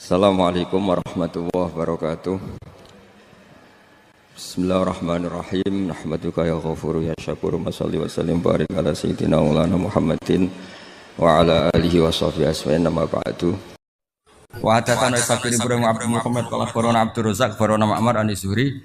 Assalamualaikum warahmatullahi wabarakatuh. Bismillahirrahmanirrahim. Nahmaduka ya ghafuru ya syakuru. Mashalli wa sallim barik ala sayyidina maulana Muhammadin wa ala alihi wa sahbihi asma'in nama ba'du. Wa hadatana Isaqir Ibrahim Abdul Muhammad qala akhbarana Abdur Razzaq akhbarana Ma'mar an Zuhri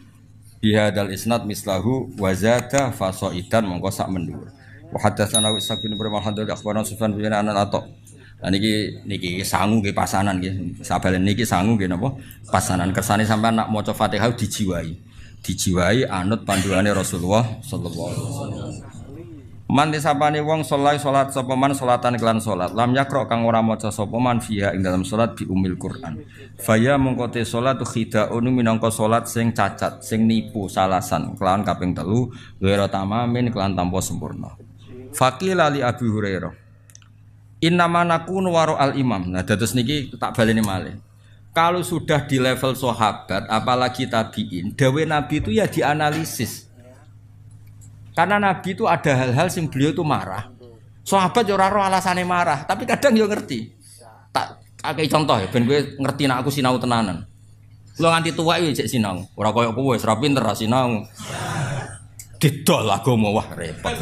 bihadzal isnad mislahu wa zada fasaidan mongko sak mendur. Wa hadatsana Isaqir Ibrahim al-Hamdani akhbarana Sufyan bin Anan-Ato. Nah niki sangu nggih pasanan nggih. Sabalen niki sangu nggih napa? Pasanan kersane sampean nak maca Fatihah dijiwai. Dijiwai anut panduane Rasulullah sallallahu alaihi wasallam. Man disapane wong salat sapa man salatan kelan salat. Lam yakra kang ora maca sapa man fiha ing dalam salat bi umil Quran. Faya mongko te salat khidaun minangka salat sing cacat, sing nipu salasan kelan kaping 3 ghairu tamamin kelan tanpa sempurna. Faqila li Abi Hurairah Innama nakunu waro al-imam. Nah dados niki tak baleni malih. Kalau sudah di level sahabat apalagi tabi'in, dawe Nabi itu ya dianalisis. Karena Nabi itu ada hal-hal sing beliau itu marah. Sahabat yo ora ro alasane marah, tapi kadang yo ngerti. Tak akeh contoh ya ben kowe ngerti nek aku sinau tenanan. Lo nganti tuwa iki jek sinau. Ora koyo kowe wis ra pinter ra sinau. Didol agama wah repot.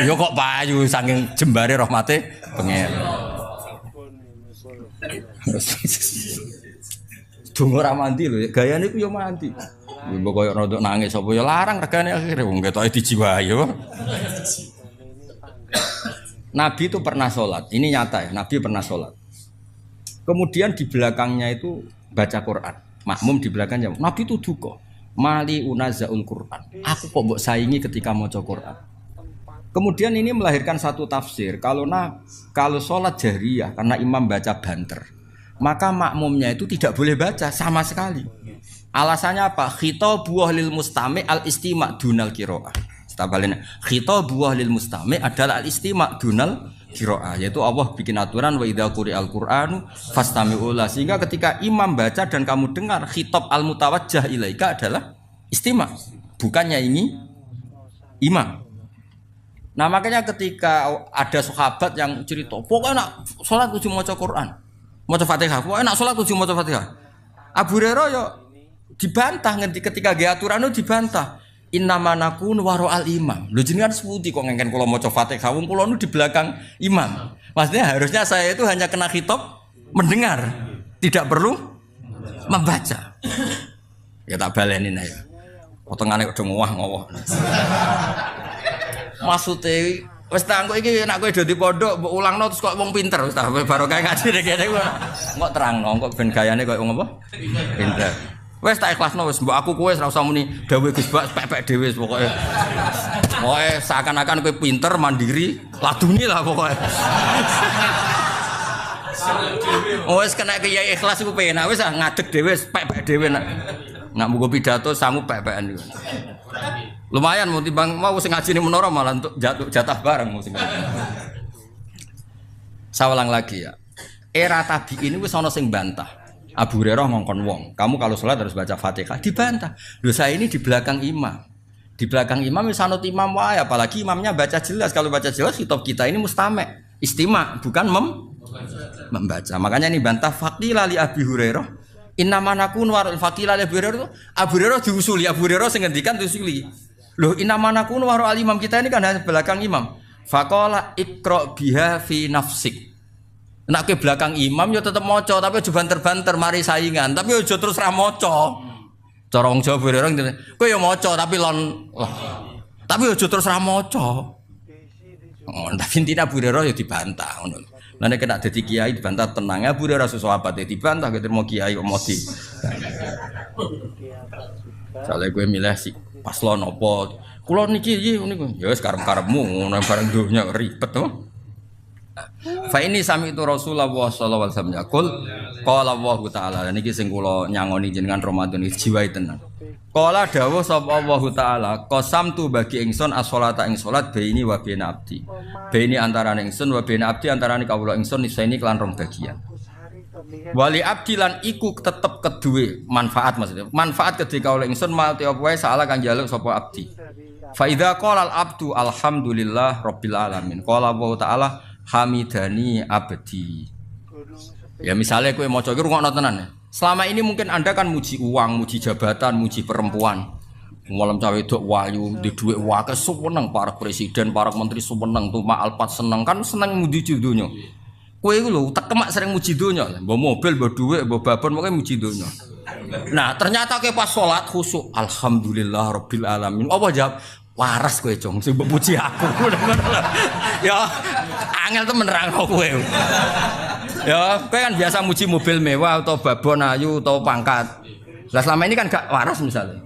Yo kok payu saking jembare rahmate pengen. Dungo ra mandi lho, gayane ku yo mandi. Mbok koyo rodok nangis apa yo larang regane akhire wong ketoke dijiwahi yo. Nabi itu pernah sholat, ini nyata ya, Nabi pernah sholat. Kemudian di belakangnya itu baca Quran, makmum di belakangnya. Nabi itu duka, mali unazaul Quran. Aku kok mbok saingi ketika maca Quran. Kemudian ini melahirkan satu tafsir. Kalau sholat jahriyah karena imam baca banter, maka makmumnya itu tidak boleh baca sama sekali. Alasannya apa? Khitabuh lil mustami' al istima' dunal qiraah. Stabalena. Khitabuh lil mustami' adalah al istima' dunal qiraah, yaitu Allah bikin aturan wa idza quri'al qur'anu fastami'u la, sehingga ketika imam baca dan kamu dengar khitab al mutawajjah ilaika adalah istima', bukannya ini imam. Nah makanya ketika ada sahabat yang cerita, pokoknya nak sholat kudu maca Quran, maca Fatihah, pokoknya nak sholat kudu maca Fatihah. Abu Hurairah yo dibantah ketika ge aturan itu dibantah. Innama nakun waro al imam. Lho jenengan seputi kok ngengken kula maca Fatihah, wong kula nu di belakang imam. Maksudnya harusnya saya itu hanya kena khitab mendengar, tidak perlu membaca. Ya tak baleni ae. Potongane kok ngowah-ngowah. Maksudnya wis ta engko iki nek kowe do di pondok mbok ulangno terus kok wong pinter wis ta barokah ngaji kene kok terangno kok ben gayane koyo wong apa pinter wis tak ikhlasno wis mbok aku kowe ora usah muni dawuh Gus Bak pepek dhewe pokoke seakan-akan kowe pinter mandiri laduni lah pokoke wis kena kiai ikhlas iku penak wis ngadeg dhewe pepek dhewe nak mugo pidato sangu pepekan iku. Lumayan mau timbang mau sing ngaji ni menara malah untuk jatah bareng mau sing. Sawalang lagi ya. Era tabi'in wis ana sing bantah. Abu Hurairah ngongkon wong, kamu kalau sholat harus baca Fatihah. Dibantah. Lho saya ini di belakang imam. Di belakang imam wis anut imam wae, apalagi imamnya baca jelas. Kalau baca jelas kitab kita ini mustame', istima', bukan membaca. Makanya ini bantah faqila li Abi Hurairah. Innama nakun warul faqila li Abi Hurairah. Abu Hurairah diusuli, Abu Hurairah sing ngendikan diusuli. Loh innama nakunu waru al-imam, kita ini kan hanya belakang imam. Faqala iqra biha fi nafsik. Nek ke belakang imam yo tetep maca tapi aja banter-banter mari saingan, tapi aja terus ra maca. Cara wong Jawa bererang kowe yo maca tapi lon tapi aja terus ra maca. Oh, tapi intinya Abu Hurairah yo dibantah ngono. Lah nek kena dadi kiai dibantah tenang, Abu Hurairah sahabat dibantah ketemu kiai kok mesti. Soale kowe milih si paslon apa? Kula niki niku ya wis karep-karepmu ngono bareng donya ribet to. Fa ini sami itu Rasulullah sallallahu alaihi wasallam yaqul qala Allah taala niki sing kula nyangoni jenengan Ramadan iki jiwai tenan. Qala dawuh sapa Allah taala qasamtu bagi ingsun as-sholata ing salat baini wa baina abdi. Baini antarané ingsun wa baina abdi antarané kawula ingsun nisaini kelan rong bagian. Wali abdi lan iku tetep keduwe manfaat maksudnya. Manfaat ketika oleh ingsun mal te apa wae saala kang njaluk sapa abdi. Fa idza qala al abdu alhamdulillah rabbil alamin. Qala Allah taala hamidani abdi. Ya misalnya kowe maca iki rungokno tenan. Selama ini mungkin Anda kan muji uang, muji jabatan, muji perempuan. Malam cawe wedok wayu, di dhuwit wae seneng para presiden, para menteri seneng, Tuma Alpat seneng kan seneng muji donya. Kowe iku lho tekemak sering muji donya, mbok mobil, mbok dhuwit, mbok babon pokoke muji donya. Nah, ternyata ke pas salat khusyuk, alhamdulillah rabbil alamin. Apa jawab? Waras kowe, Cong, sing mbok puji aku. Ya, angel temen nerangno kowe. Ya, kowe kan biasa muji mobil mewah atau babon ayu atau pangkat. Lah selama ini kan gak waras misalnya.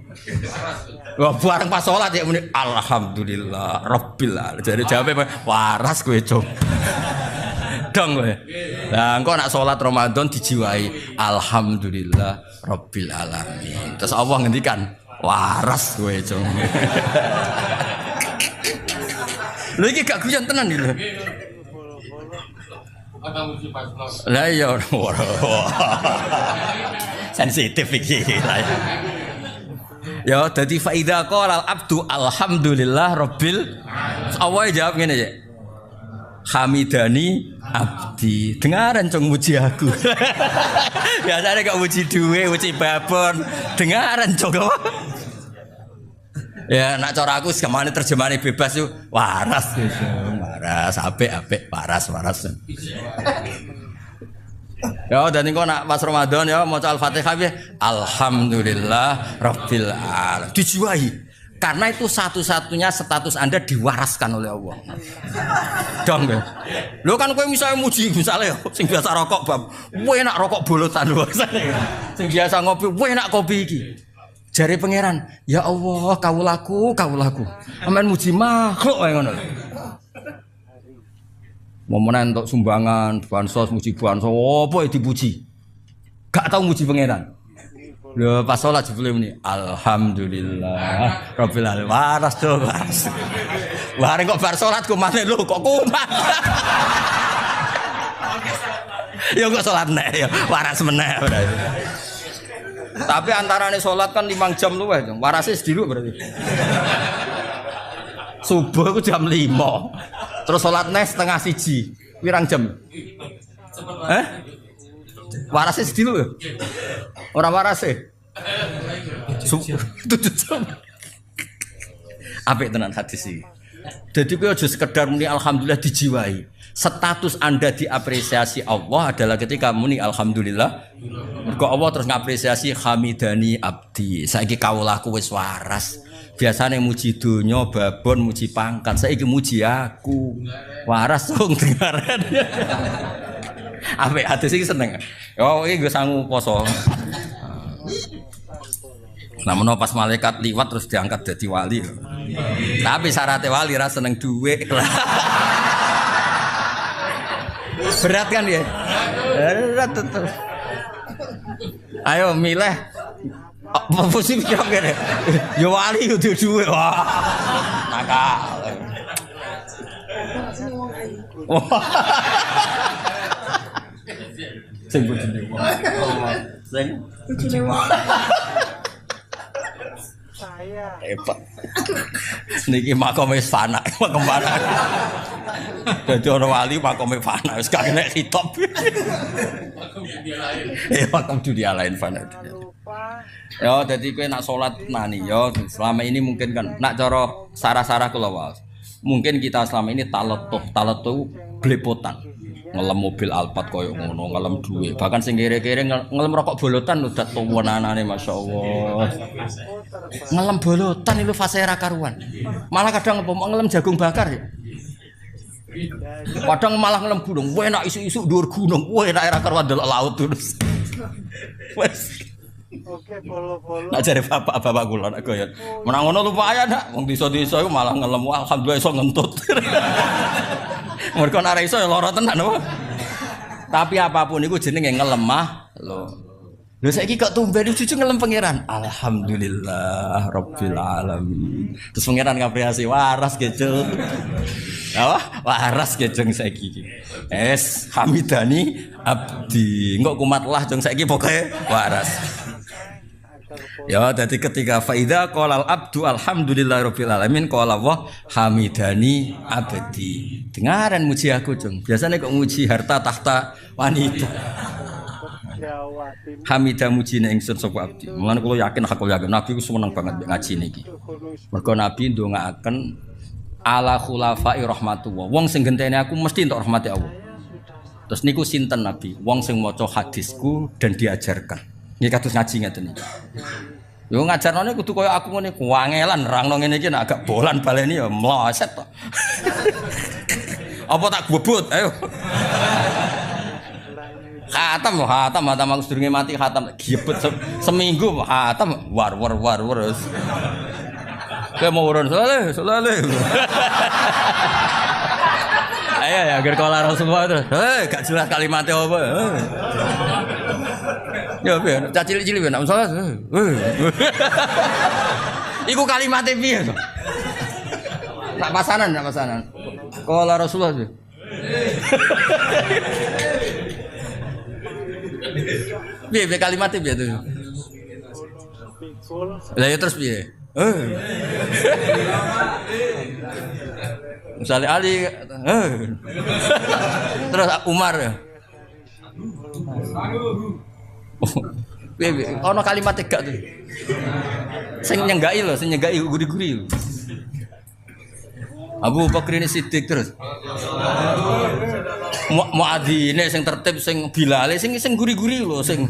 Wah, bareng pas salat ya muni alhamdulillah rabbil alamin. Jadi jawabnya waras kowe, Cong. Dong kowe. Lah engko nak salat Ramadan dijiwai alhamdulillah rabbil alamin. Terus Allah ngendikan waras kowe, Cong. Lha iki gak guyon tenan iki lho. Lah iya sensitif iki. Ya dadi fa idza qala al abdu alhamdulillah rabbil Allah jawab ngene ya. Hamidani abdi. Dengaran Cong muji aku. Biasanya gak muji duwe, muji babon. Dengaran Cong. Ya nak cara aku semane terjemahane bebas yo waras gitu. Waras, apik, waras. Ya dan engko nak pas Ramadan ya maca Al-Fatihah ya alhamdulillah rabbil alamin. Dijiwai. Karena itu satu-satunya status Anda diwaraskan oleh Allah. Dong ya. Lho kan kowe misalnya muji misalnya sing biasa rokok bab, kowe enak rokok bolotan lho. Sing biasa ngopi, kowe enak kopi iki. Jare pangeran, ya Allah, kaulaku. Amen muji makhluk wae ngono. Momen entuk sumbangan, bansos muji bansos, apa dipuji? Gak tau muji pangeran. Lho pas salat jebule muni, alhamdulillah rabbil alamin. Waras to, waras. Bareng kok bar salat ku maneh lho kok kumat. Ya kok salat nek ya waras meneh berarti. Tapi antarane salat kan 5 jam luwih, warase sediluk berarti. Subuh ku jam 5. Terus salat nes setengah 1. Pirang jam? Warase sediluk. Ora warase. 7 jam. Apik tenan hadis iki. Dadi kowe aja sekedar muni alhamdulillah dijiwai. Status Anda diapresiasi Allah adalah ketika muni alhamdulillah. Mergo Allah terus ngapresiasi hamidani abdi. Saiki kaulaku wis waras. Biasane muji donya, babon, muji pangkat. Saiki muji aku. Waras wong dengaran. Apik hadis iki seneng. Yo iki nggo sangu poso. Namun pas malaikat liwat terus diangkat jadi wali. Tapi syaratnya wali rasa seneng duit. Berat kan ya? Berat tetep. Ayo milih. Apa sih kira-kira? Ya wali itu duit. Wah, nakal. Sing bojone wong. Sing bojone wong. Saya. Hebat. Niki makome fana, makom fana. Dadi ora wali makome fana, wis gak kena hitop. Makom dunia lain fana. Ya dadi kowe nak salat nani ya selama ini mungkin kan nak cara sarah-sarah kula wae. Mungkin kita selama ini taletuh blepotan. Ngelem mobil Alphard koyo ngono, ngelem duwe. Bahkan sing kere-kere ngelem rokok bolotan udah tuwonanane masyaallah. Ngelem bolotan itu fase ra karuan. Malah kadang ngelem jagung bakar ya. Kadang malah ngelem gunung, enak isu-isu dhuwur gunung, enak ra karuan delok laut terus. Wes. Oke, polo-polo. Nak jare bapak kula nak goyon. Menang ngono lumayan nak, wong desa-desa iku malah ngelem alhamdulillah iso ngentut. Mergo nek ora iso ya lara tenan apa. Tapi apapun iku jenenge ngelemah lho. Lho saiki kok tumben cucu ngelem pangeran. Alhamdulillah rabbil alamin. Terus pangeran ngapresiasi waras gejel. Apa? Waras gejeng saiki iki. Hamidani abdi. Engko kumatlah jeng saiki pokoke waras. Ya, jadi ketika faida qolal abdu alhamdulillahirabbil alamin qala wa hamidani abdi. Dengaran muji aku, Cung. Biasanya kok muji harta tahta wanita. Hamidah mujine ingsun sapa abdi. Mulane kula yakin aku yakin Nabi ku seneng banget ngaji niki. Mergo Nabi ndongaaken ala khulafai rahmatullah. Wong sing genteni aku mesti entuk rahmati Allah. Terus niku sinten Nabi? Wong sing maca hadisku dan diajarkan. Nggih kados ngaji ngeten iki. Yo ngajarane kudu kaya aku ngene, kuangelan nerangno ngene iki nek agak bolan baleni ya mloset to. Apa tak bobot? Ayo. Khatam aku sedurunge mati khatam giebet seminggu khatam war wis. Kayak mau urun soleh. Ayo ya agar kolar semua itu. Gak jelas kalimatnya apa. Ya piye, cacil-cili piye nek salah. Iku kalimatnya piye to? Nak pasanan. Qala Rasulullah. Piye kalimatnya piye to? Lah ya terus piye? Misalnya Ali, terus Umar ya. Ono kalimat tegak tuh. Sing nyenggai guri-guri. Abu Bakar ini Siddiq terus. Muadzine sing tertib sing Bilal sing guri-guri lho sing.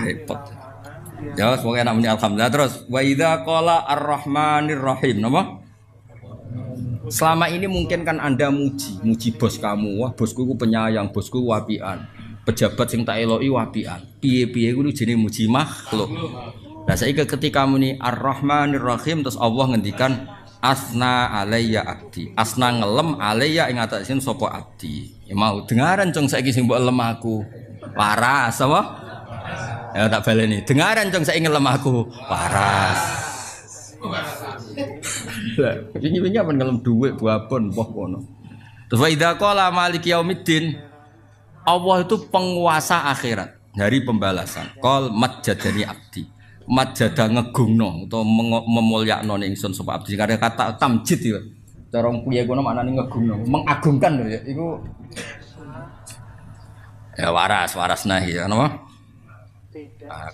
Repot. Ya, semoga enak muni alhamdulillah terus. Wa idza qala ar-rahmanir rahim, napa? Selama ini mungkin kan Anda muji bos kamu. Wah, bosku ku penyayang, bosku wapian. Pejabat sing tak eloki wapian. Piye-piye kuwi jenenge muji makhluk. Lah saiki ketika muni ar-rahmanir rahim terus Allah ngendikan asna alayya abdi. Asna ngelem alayya ing atasin sapa abdi. Ya mau dengaran Cung saiki sing mbok lem aku. Waras apa? Ya tak baleni. Dengaran Cung saiki ngelem aku. Waras. Lah, wingi-wingi apa ngelem dhuwit babon poh kono. Terus wa idza qala maliki yaumiddin. Allah itu penguasa akhirat, hari pembalasan. Qol majjadani abdi. Majjada ngegungno utawa memulyakno ingsun sapa abdi. Karena kata tamjid ya. Cara piye kono maknane ngegungno, mengagungkan lho ya. Iku ya waras nahi ya napa?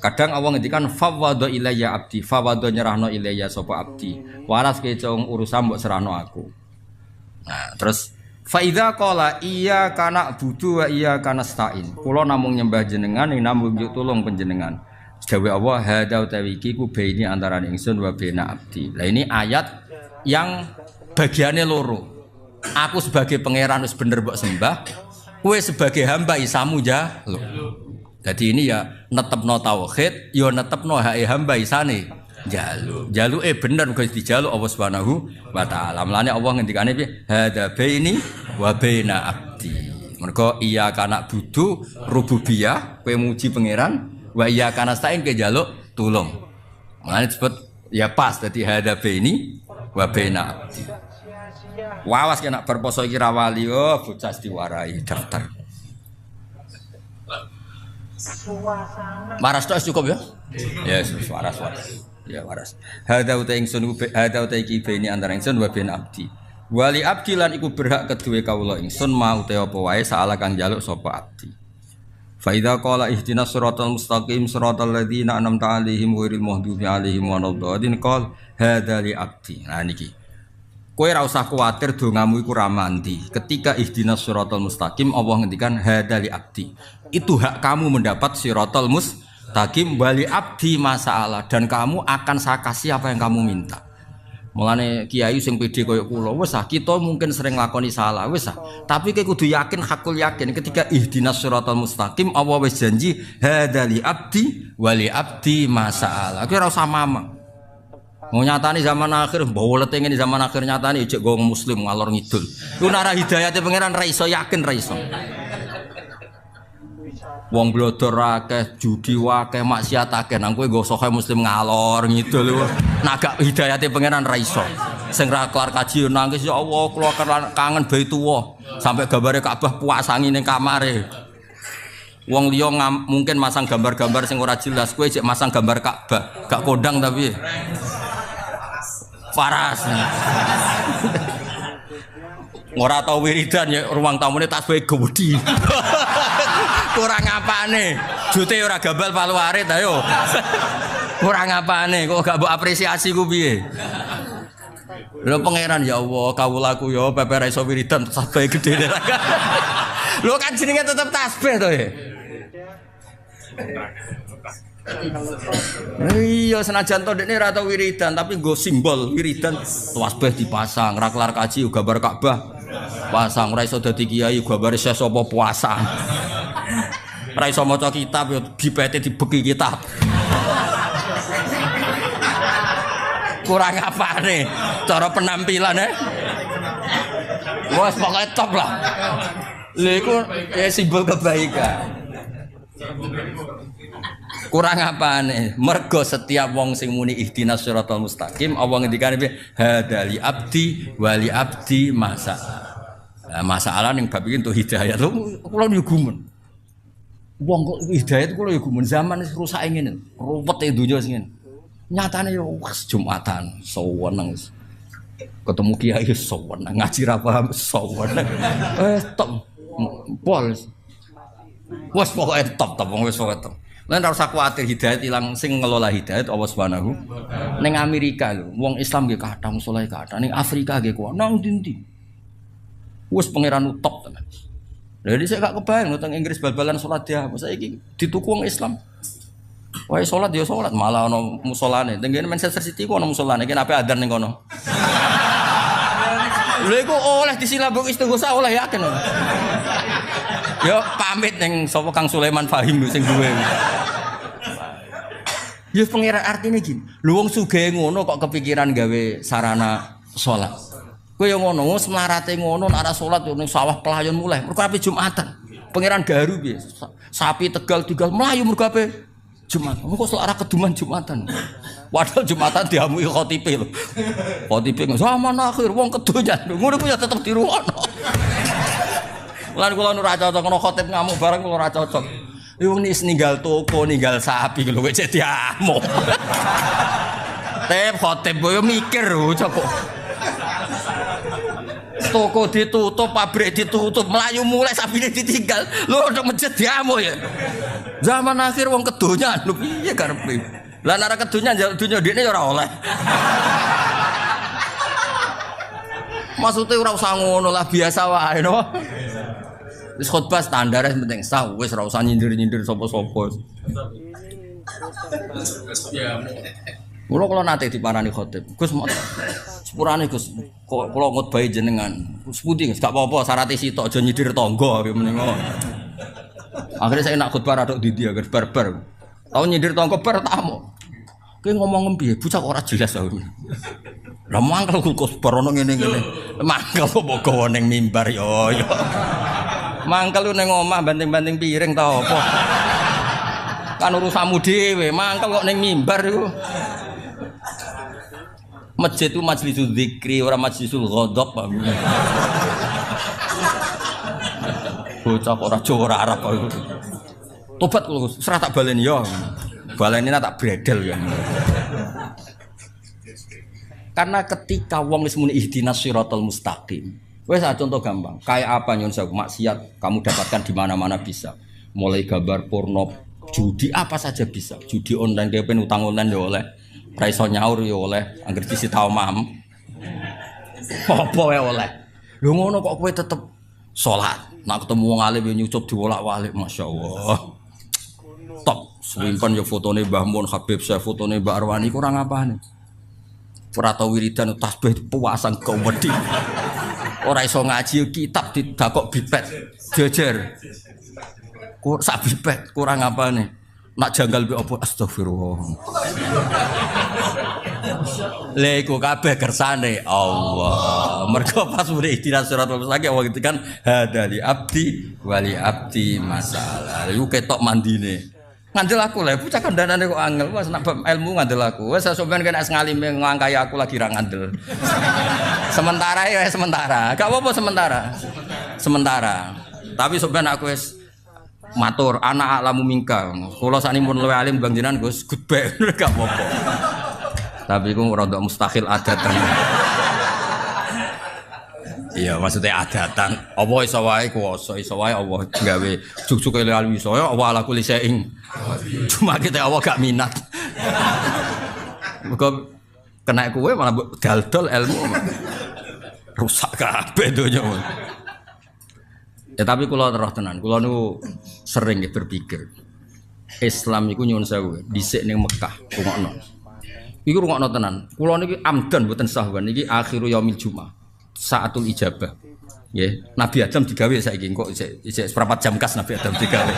Kadang Allah ngendikan fawwadha ilayya abdi, fawwadha nyerahno ilayya sapa abdi. Waras kecong urusan mbok serahno aku. Nah, terus fa idza qala iyyaka na'budu wa iyyaka nasta'in. Kula namung nyembah jenengan ing namung tulung panjenengan. Dawe Allah hadza utawi iki ku baini antarané ingsun wa baina abdi. Lah ini ayat yang bagiannya loro. Aku sebagai pangeran wis bener mbok sembah, kowe sebagai hamba isamu jaluk. Jadi ini ya netepno tauhid, ya netepno hake hamba isane jaluk. Jaluke bener kok dijaluk Allah Subhanahu wa taala. Mulane Allah ngendikane piye? Hadza baini wa baina abdi. Mergo iya kana budu rububiyah, kowe muji pangeran, wa iya kana stain ke jaluk tulung. Mulane disebut ya pas dadi hadza baini wa baina abdi. Wawas kena berposo iki ra wali bocah diwarai daftar. Waras tok cukup ya? Ya waras. Ya waras. Hadza uta ingsun hadza uta iki bene antara ingsun wa ben abdi. Wali abdi lan iku berhak kedue kawula ingsun mau te apa wae saala kang njaluk sapa abdi. Fa idza qala ihdinas siratal mustaqim siratal ladzina an'amta 'alaihim ghairil maghdubi 'alaihim waladdallin qol hadza li abdi. Nah niki. Kowe ora usah kuwatir dongamu iku ra mandi. Ketika ihdinas siratal mustaqim Allah ngendikan hadza li abdi. Itu hak kamu mendapat siratal mustaqim wali abdi masalah dan kamu akan saya kasih apa yang kamu minta. Mulane kiai sing pede koyo kula wis kita mungkin sering lakoni salah wis tapi kowe kudu yakin hakul yakin ketika ihdinas siratal mustaqim Allah wis janji hadza li abdi wali abdi masalah. Kowe ora usah mamang. Mau nyatani zaman akhir, bawa leteng ini zaman akhir nyatani ijek gong muslim ngalor ngidul. Ku nara hidayate pangeran ra iso yakin ra iso. Wong blodor akeh, judi akeh, maksiat akeh, nang kowe go sohe muslim ngalor ngidul. Nah gak hidayate pangeran ra iso. Sing ra kelar kaji nangis ya Allah kula kangen Baitullah sampai gambare Ka'bah puasangi ning kamare. Wong liya mungkin masang gambar-gambar sing ora jelas, kowe cek masang gambar Ka'bah, gak kondang tapi paras. Ora tau wiridan ya ruang tamune tasbih gede. Kurang apane? Jute ora gambal palu arit ayo. Kurang apane kok gak mbok apresiasi ku piye? Lho pangeran ya Allah, kawulaku ya pepe ra iso wiridan tasbih gede. Lho kan jenenge tetep tasbih to ya. Iya senajan to dekne ora tau wiridan tapi nggo simbol wiridan tasbih dipasang, ra kelar kaji gambar Ka'bah pasang, ora iso dadi kiai gambare ses apa puasa. Ora iso maca kitab yo dipete dibeki kitab. Kurang apane cara penampilan wes pokoke top lah. Lha iku simbol kebaikan. Kurang apane mergo setiap wong sing muni ihdinas siratal mustaqim Allah ngendikane hadali abdi wali abdi masa. Masalah ning bab iki entuk hidayah lho kula yo gumen. Wong kok hidayah kula yo gumen zaman wis rusak ngene. Ruwet e donya sing ngene. Nyatane yo wis Jumatan sewenang. Ketemu kiai sewenang, ngaji ra paham sewenang. Top. Pol. Wes pokoke top wis pokoke top. Lan ora usah kuwatir hidayat ilang sing ngelola hidayat Allah Subhanahu. Ning Amerika lho, wong Islam nggih kathah, saleh kathah. Ning Afrika nggih kuwi nang ndi-ndi. Wes pangeran top tenan. Lha dhisik gak kebayang teng Inggris bal-balan salat dia, saiki dituku wong Islam. Wae salat ya salat, malah ana musolane. Teng ngene Manchester City ku ana musolane, iki ape adzan ning kono. Lha iku oleh disilabuk istighosah oleh yakin. Yo pamit ning sapa Kang Sulaiman Fahim sing duwe. Ya pengira artine gini. Lho wong sugih ngono kok kepikiran gawe sarana salat. Kowe yo ngono, wis mlarate ngono nek ora salat ning sawah pelayon mulai. Mergo ape Jumatan. Pangeran garu piye? Sapi Tegal mlayu mergo ape Jumat. Kok ora keduman Jumatan. Padahal Jumatan diamui khotibe lho. Khotibe zaman akhir wong kedonyan. Ngono ku ya tetep dirungokno. Lan kula ora cocok ana khotib ngamuk bareng kula ora cocok. Wong nis ninggal toko, ninggal sapi lho kok cek diamuk. Tep khotib yo mikir kok. Toko ditutup, pabrik ditutup, melayu mulai sapine ditinggal. Lho nek masjid diamuk ya. Zaman akhir wong kedonyan lho piye karepe. Lah nek kedonyan njaluk donya ndekne ya ora oleh. Maksudnya ora usah ngono lah biasa wae no. Wis khotbah standar penting sah wis ora usah nyindir-nyindir sapa-sapa. Kula nate diparani khotib. Gus sepurane Gus kok kula ngutbahi jenengan. Sepundi Gus gak apa-apa syarat sitok aja nyidir tangga meningo. Akhirnya saya nak khotbah radok didi agar barbar. Tau nyindir tangga bar tamu. Kowe ngomong piye? Bocah kok ora jelas aku. Lah mangkel Gus barono ngene-ngene. Mangkel kok mbok gawa ning mimbar yo. Mangkel lu ning omah banting-banting piring ta apa? Kan urusanmu dhewe, mangkel kok ning mimbar iku. Masjid itu majlisul dzikri, ora majlisul ghadab. Bocah kok ora Jawa ora Arab kok. Tobat lho, serah tak baleni yo. Baleni tak bredel ya. Karena ketika wong wis muni ihdinas siratal mustaqim. Wes contoh gampang, kayak apa nyon sewu maksiat kamu dapatkan di mana-mana bisa. Mulai gambar porno, judi apa saja bisa. Judi online dia pen utang online ya oleh. Ra iso nyaur ya oleh, anggere disita omahmu. Apa wae oleh. Lho ngono kok kowe tetep salat. Nak ketemu wong alim yo nyucup diwolak-walik, masyaallah. Top, simpen yo fotone Mbah Mun, Habib Syekh, fotone Mbak Arwani kurang apane. Ora tau wiridan tasbih puasan komedi. Ora iso ngaji kitab didakok bipet jejer. Sak bipet kurang apane. Nak janggal be apa astagfirullah. Lha iku kabeh kersane Allah. Mergo pas muni ihdinas siratal mustaqim Allah ngendikan hadali abdi wali abdi masalah. Iku ketok mandine. Ngandel aku lah, bocah kandhanane kok angel, wes nak ilmu ngandel aku. Wes sampean kena ngalime nglangkai aku lagi ra ngandel. Sementara ya sementara. Gak apa-apa sementara. Sementara. Tapi sampean aku wis matur anak alamu mingka. Kula sakniki mun luwih alim Bang jenengan Gus goodbye gak apa-apa. Tapi iku rada mustahil adatan. Iya, maksudnya adatan. Apa iso wae kuwasa, iso wae Allah gawe juk-juk ilmu iso ya Allah ala kulli syai'in. Cuma kita Allah gak minat. Muga kena kowe malah dal-dol ilmu. Rusak kabeh donya. Ya tapi kula terus tenan, kula niku sering berpikir Islam iku nyuwun sewu, dhisik ning Mekah, rungokno. Iku rungokno tenan. Kula niki amdan mboten sahwan iki akhiru yaumil Jumat. Saatul ijabah. Nggih, Nabi Adam digawe saiki kok isih seperempat jam kas Nabi Adam digawe.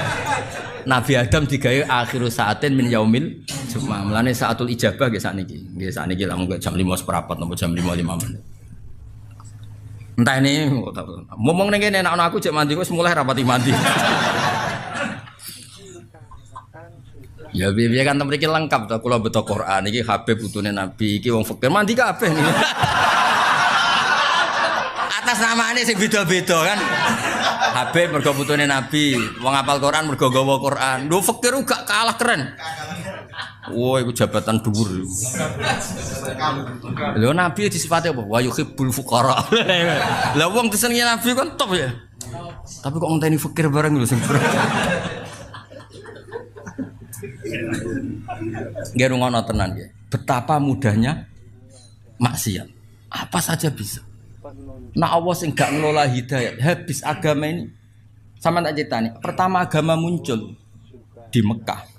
Nabi Adam digawe akhiru saatin min yaumil Jumat. Mulane saatul ijabah nggih sakniki. Nggih sakniki lah mung jam 5 seperempat atau jam 5 menit. Entah ini ngomong ning kene nek aku cek mandi wis mulai rapati mandi. Ya biar kan mriki lengkap to kula beto Quran iki Habib putune Nabi iki wong fakir mandi kabeh niki. Atas namane sing beda-beda kan. Habib mergo putune Nabi, wong hafal Quran mergo gawa Quran. Lho fakir gak kalah keren. Wah, itu jabatan dhuwur. Lho Nabi disifati apa? Wa yuhibbul fuqara. Lah wong disenengi Nabi kan top ya. Tapi kok ngenteni fakir bareng lho sing nggih rungono tenan nggih. Betapa mudahnya maksiat. Apa saja bisa. Nah Allah sing gak ngelola hidayah, habis agama ini. Sama tak critani, pertama agama muncul di Mekah.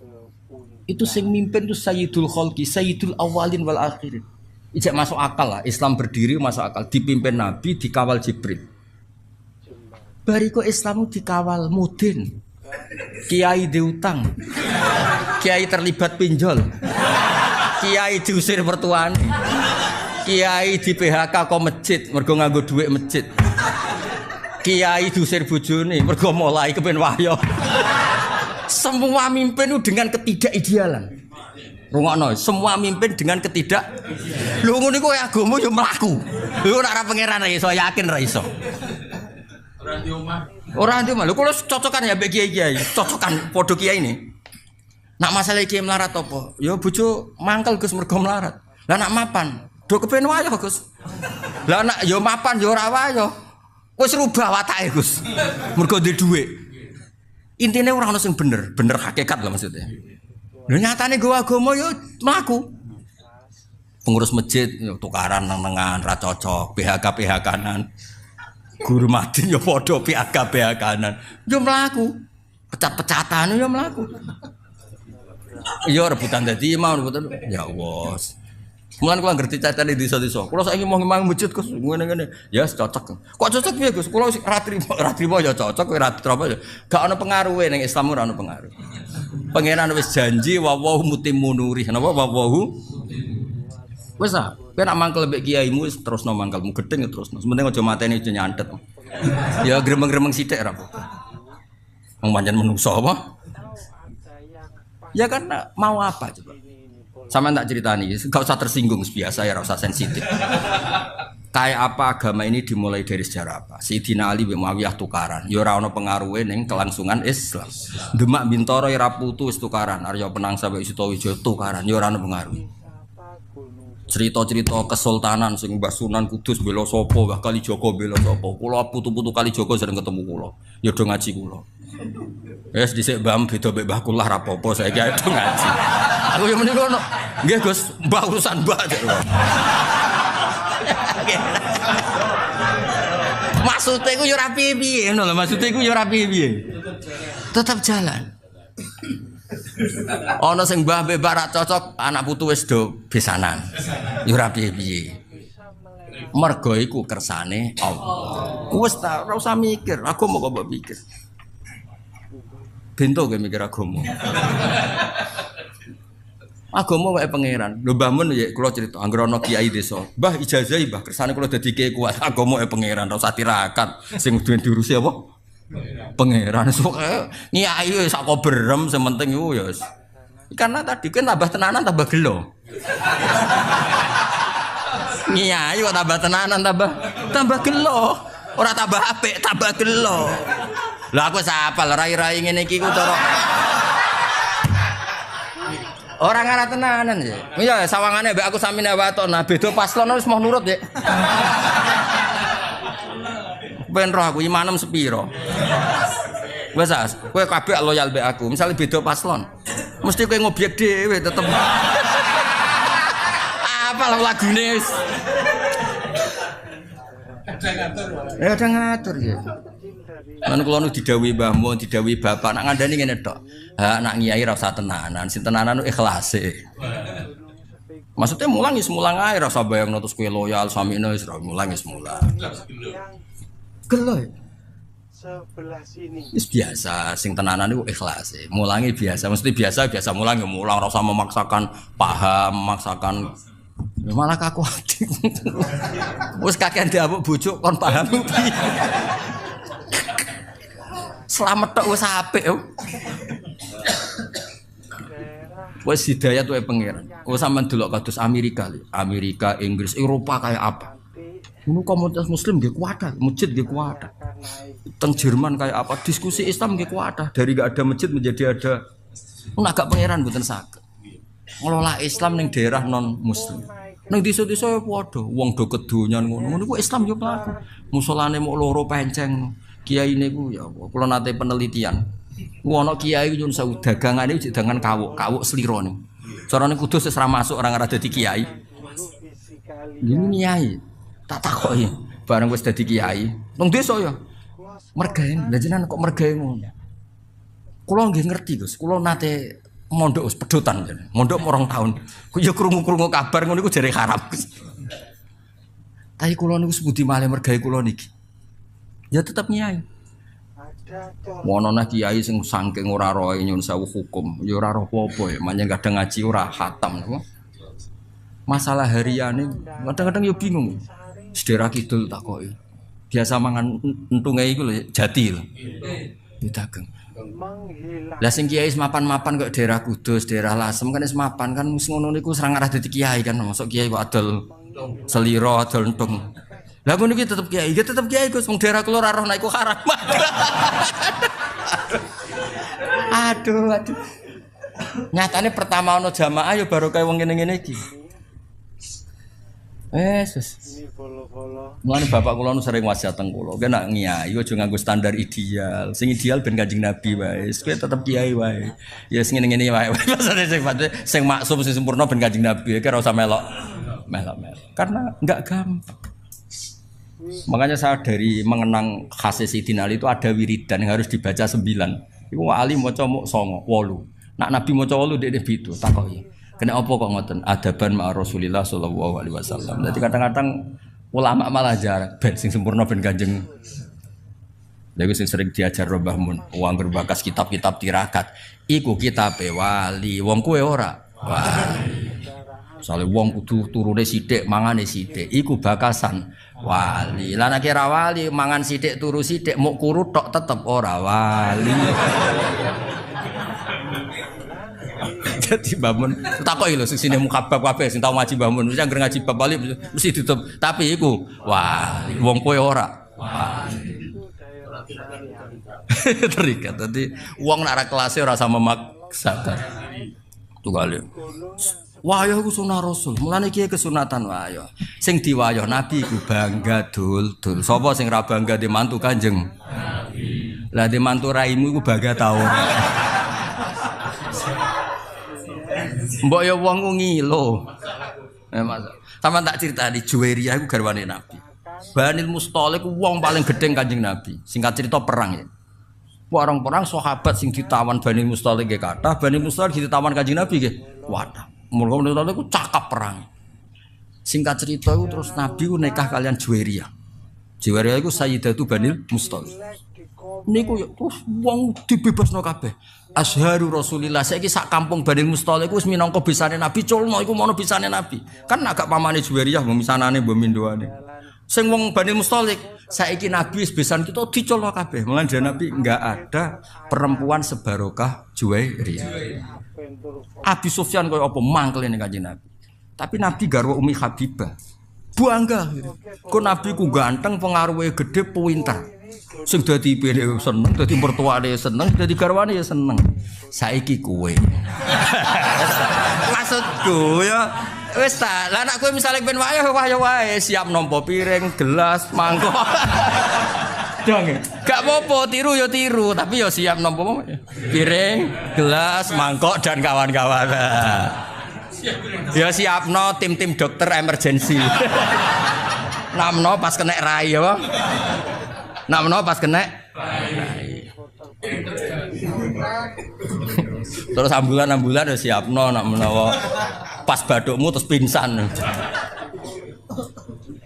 Itu sing mimpin itu Sayyidul Khalqi, Sayyidul Awalin wal Akhirin. Ijak masuk akal lah, Islam berdiri masuk akal, dipimpin Nabi, dikawal Jibril. Bariku Islamu dikawal mudin. Kiai diutang. Kiai terlibat pinjol. Kiai diusir mertuane. Kiai di PHK kok masjid, mergo nganggo dhuwit masjid. Kiai diusir bojone, mergo mulai kepen wahyo. Semua mimpin itu dengan ketidakidealan. Rungokno, semua mimpin dengan ketidak. Lho ngono iku agama yo mlaku. Lho ora pangeran ra iso yakin ra iso. Ora di omah. Ora di omah. Lho kula cocokan ya mbek kiai-kiai, cocokan padha kiai ini. Nak masalah kiai melarat apa? Ya bojo mangkel Gus mergo melarat. Lah nak mapan, do kepen wayo Gus. Lah nak yo mapan yo ora wayo. Wis rubah watake Gus. Mergo ndek dhuwit. Intine ora ono sing bener hakikat lah maksudnya. Lho nyatane go agama yo mlaku. Pengurus masjid yo tukaran nang-nangan ra cocok, PHK-PHK-nan. Guru madin yo padha PHK-PHK-nan. Yo mlaku. Pecat-pecatan yo mlaku. Yo rebutan dadi imam rebutan. Ya Allah. Mulan kula ngerti cacane desa-desa. Kula saiki mau ngimang masjid Gus, ngene-ngene. Ya cocok. Kok cocok piye Gus? Kula ra trimo ya cocok, ra trimo ya. Gak ono pengaruhe ning Islam ora ono pengaruh. Pangeran wis janji wa wa mutimmu nuri. Napa wa wa? Wis ah, kowe nak mangkel mbek kiaimu wis terusno mangkelmu gedeng ya terusno. Sementing aja mateni aja nyantet. Ya gremeng-gremeng sithik ra apa. Wong pancen menungso apa? Ya karena mau apa coba? Sama tak ceritani, gak usah tersinggung biasa ya, rasa sensitif. Kayak apa agama ini dimulai dari sejarah apa? Sayyidina Ali bin Muawiyah tukaran, ya ora ono pengaruhe ning kelangsungan Islam. Demak Bintoro ya ra putu wis tukaran, Arya Penang sampai Sitowijo tukaran, ya ora ono pengaruh. Cerita-cerita kesultanan sing Mbah Sunan Kudus bela sapa, Mbah Kalijaga bela sapa. Kula putu-putu Kalijaga sering ketemu kula. Ya do ngaji kula. Wes dhisik Mbah beda mbek Mbah kula ra apa-apa saiki ae do ngaji. Aku yo muni ngono. Nggih Gus, Mbah urusan Mbah. Maksudnya iku yo ora piye-piye ngono lho, maksudnya iku yo ora piye-piye. Tetap jalan. Ana sing mbah mbek barak cocok, anak putu wis do besanan. Ya ora piye-piye. Mergo iku kersane Allah. Wis ta ora usah mikir, agama kok mbok pikir. Bento ge mikir agama. Agama wae pangeran. Lho Mbah Mun ya kula crita, anggere ana kiai desa. Mbah ijazahi Mbah kersane kula dadi kiai kuat. Agama wae pangeran, ora usah tirakat. Sing duwe diurusi apa? Pangeran sok nyai wis sak berem sementing iku ya. Karena tadi kan tambah tenanan tambah gelo. Nyai kok tambah tenanan tambah gelo. Ora tambah apik, tambah gelo. Lah aku sapal rai-rai ngene iki ku cara orang arah tenanan ya. Iya sawangane mbek aku sami waton. Nah beda paslon wis mau nurut ya. Ben roh aku imanem sepiro. Wes kowe kabeh loyal mbek aku. Misale beda paslon. Mesti kowe ngobyek dhewe tetep. Apa lagune wis. Ada ngatur ya. Lan kula nu didhawuhi Mbah Mun, didhawuhi bapak nak ngandani ngene tok. Ha nak ngiyai ra usah tenanan, sing tenanan ikhlase. Maksudnya mulang wis mulang ae ra usah bayangno terus kowe loyal samine wis ra mulang wis mulang. Gelo. Sebelah sini. Wis biasa, sing tenanan iku ikhlase. Mulangi biasa, mesti biasa mulang ya mulang ra usah memaksakan paham, memaksakan malah kaku hati. Wis kakean diabuk bojo kon paham piye. Selamat tok wis apik yo. Wis hidayah tuh pangeran. Wis sampean delok kados Amerika, Inggris, Eropa kayak apa? Ngono komunitas muslim nggih kuat, masjid nggih kuat. Teng Jerman kayak apa? Diskusi Islam nggih kuat. Dari enggak ada masjid menjadi ada. Mun agak pangeran mboten saged. Ngelola Islam ning daerah non muslim. Ning desa-desa ya padha, wong do kedonyan ngono. Ngono ku Islam yo mlaku. Musolane mok loro penceng. Kiai niku ya kula nate penelitian. Ono kiai nyun sewu dagangane dagangan kawuk sliro niku. Carane kudus wis ra masuk orang ora dadi kiai. Ini kiai. Tak takoki bareng wis dadi kiai. Nang desa ya. Mergaen, lha jenengan kok mergae ngono. Kula nggih ngerti, Gus. Kula nate mondok pedotan. Mondok 2 tahun. Ku ya krungu-krungu kabar ngono iku jare haram, Gus. Tapi kula niku sebudi malih mergae kula niki. Ya tetap nyai. Wono nah kiai sing saking ora roe nyun sewu hukum, ya ora roh apa ya, manyen kadang ngaji ora khatam napa. Masalah hariane kadang-kadang ya bingung. Sedherek kidul takoki. Biasa mangan entunge iku lho jati lho. Didageng. Lah sing kiai mapan-mapan kok daerah Kudus, daerah Lasem kan wis mapan kan wis ngono niku serang arah dadi kiai kan, masuk kiai kok adol seliro, adol entung. Lah ngono iki tetep kiai Gus wong daerah kula ora roh nek iku haram. Aduh. Nyatane pertama ono jamaah ya baru kaya wong ngene-ngene iki. Wes. Mulane bapak kula nu sering wasiat teng kula, kowe nak ngiyai aja nganggo standar ideal. Sing ideal ben Kanjeng Nabi wae. Kowe tetep kiai wae. Ya sing ngene-ngene wae. Pasane sing maksum sing sempurna ben Kanjeng Nabi. Kowe ora usah melok. Karena enggak gampang. Makanya saya dari mengenang khasnya Sayyidina Ali itu ada wiridan yang harus dibaca 9. Iku Ali maca mok 9, 8. Nak Nabi maca 8 dekne bitu takoki. Kena apa kok ngoten? Adaban ma Rasulillah sallallahu alaihi wasallam. Jadi kadang-kadang ulama malah jarang ben sing sempurna ben Kanjeng. Lha sing sering diajar Mbah Mun, wong berbakas kitab-kitab tirakat. Iku kitabe wali, wong kowe ora. Wali. Soale wong kudu turune sithik, mangane sithik. Iku bakasan wali. Lah nek ora wali, mangan sithik turu sithik, muk kurut tok tetep ora wali. Jadi bangun takoki lho sing sine mukabab kabeh sing tau ngaji bangun mesti anggere ngaji bab bali mesti ditutup. Tapi iku wali, wong kowe ora wali. Terikat. Dadi wong nek ora kelase ora sama memaksakan. Tunggal. Wayah ku sunah Rasul. Mulane iki kesunatan wayah. Sing diwayah Nabi ku bangga dul-dul. Sapa sing ra bangga di mantu Kanjeng Nabi? Lah di mantu raimu iku bangga ta ora? Mbok ya wong ku ngilo. Sama tak critani Juwairiyah iku garwane Nabi. Banil Musthalib ku wong paling gedeng Kanjeng Nabi. Singkat cerita perang ya. Perang sahabat sing ditawan Banil Musthalib nggih kathah, Banil Musthalib ditawan Kanjeng Nabi nggih. Wadah. Mulane aku cakap perang. Singkat cerita itu terus Nabi ku nikah kalian Juwairiyah. Juwairiyah iku Sayyidatu Banil Musthalib. Niku ya terus wong dibebasno kabeh. Azharu Rasulillah saiki sak kampung Banil Musthalib iku wis minangka bisane Nabi culno iku mono bisane Nabi. Kan agak pamane Juwairiyah mbok misanane mbok mindoane. Sing wong Bani Mustalik, saiki Nabi wis besan kita dicolok kabeh. Mulane Nabi enggak ada perempuan sebarokah Juwairiyah. Abi Sufyan koyo apa mangkel ning Kanjeng Nabi. Tapi Nabi garwa Umi Habibah. Bangga. Kok Nabi ku ganteng, pengaruhe gede, pinter. Sing dadi ipine seneng, dadi mertuane seneng, dadi garwane ya seneng. Saiki kowe. Maksudku ya wis ta, lah nek kowe misale ben wayah wae siap nampa piring, gelas, mangkok. Dong. Gak apa-apa tiru ya tiru, tapi ya siap nampa piring, gelas, mangkok dan kawan-kawan. Ya siapno tim-tim dokter emergency. Namno pas kena rai apa? Namno pas kena rai. Terus ambulan ya siapno nak menawa pas badukmu terus pingsan.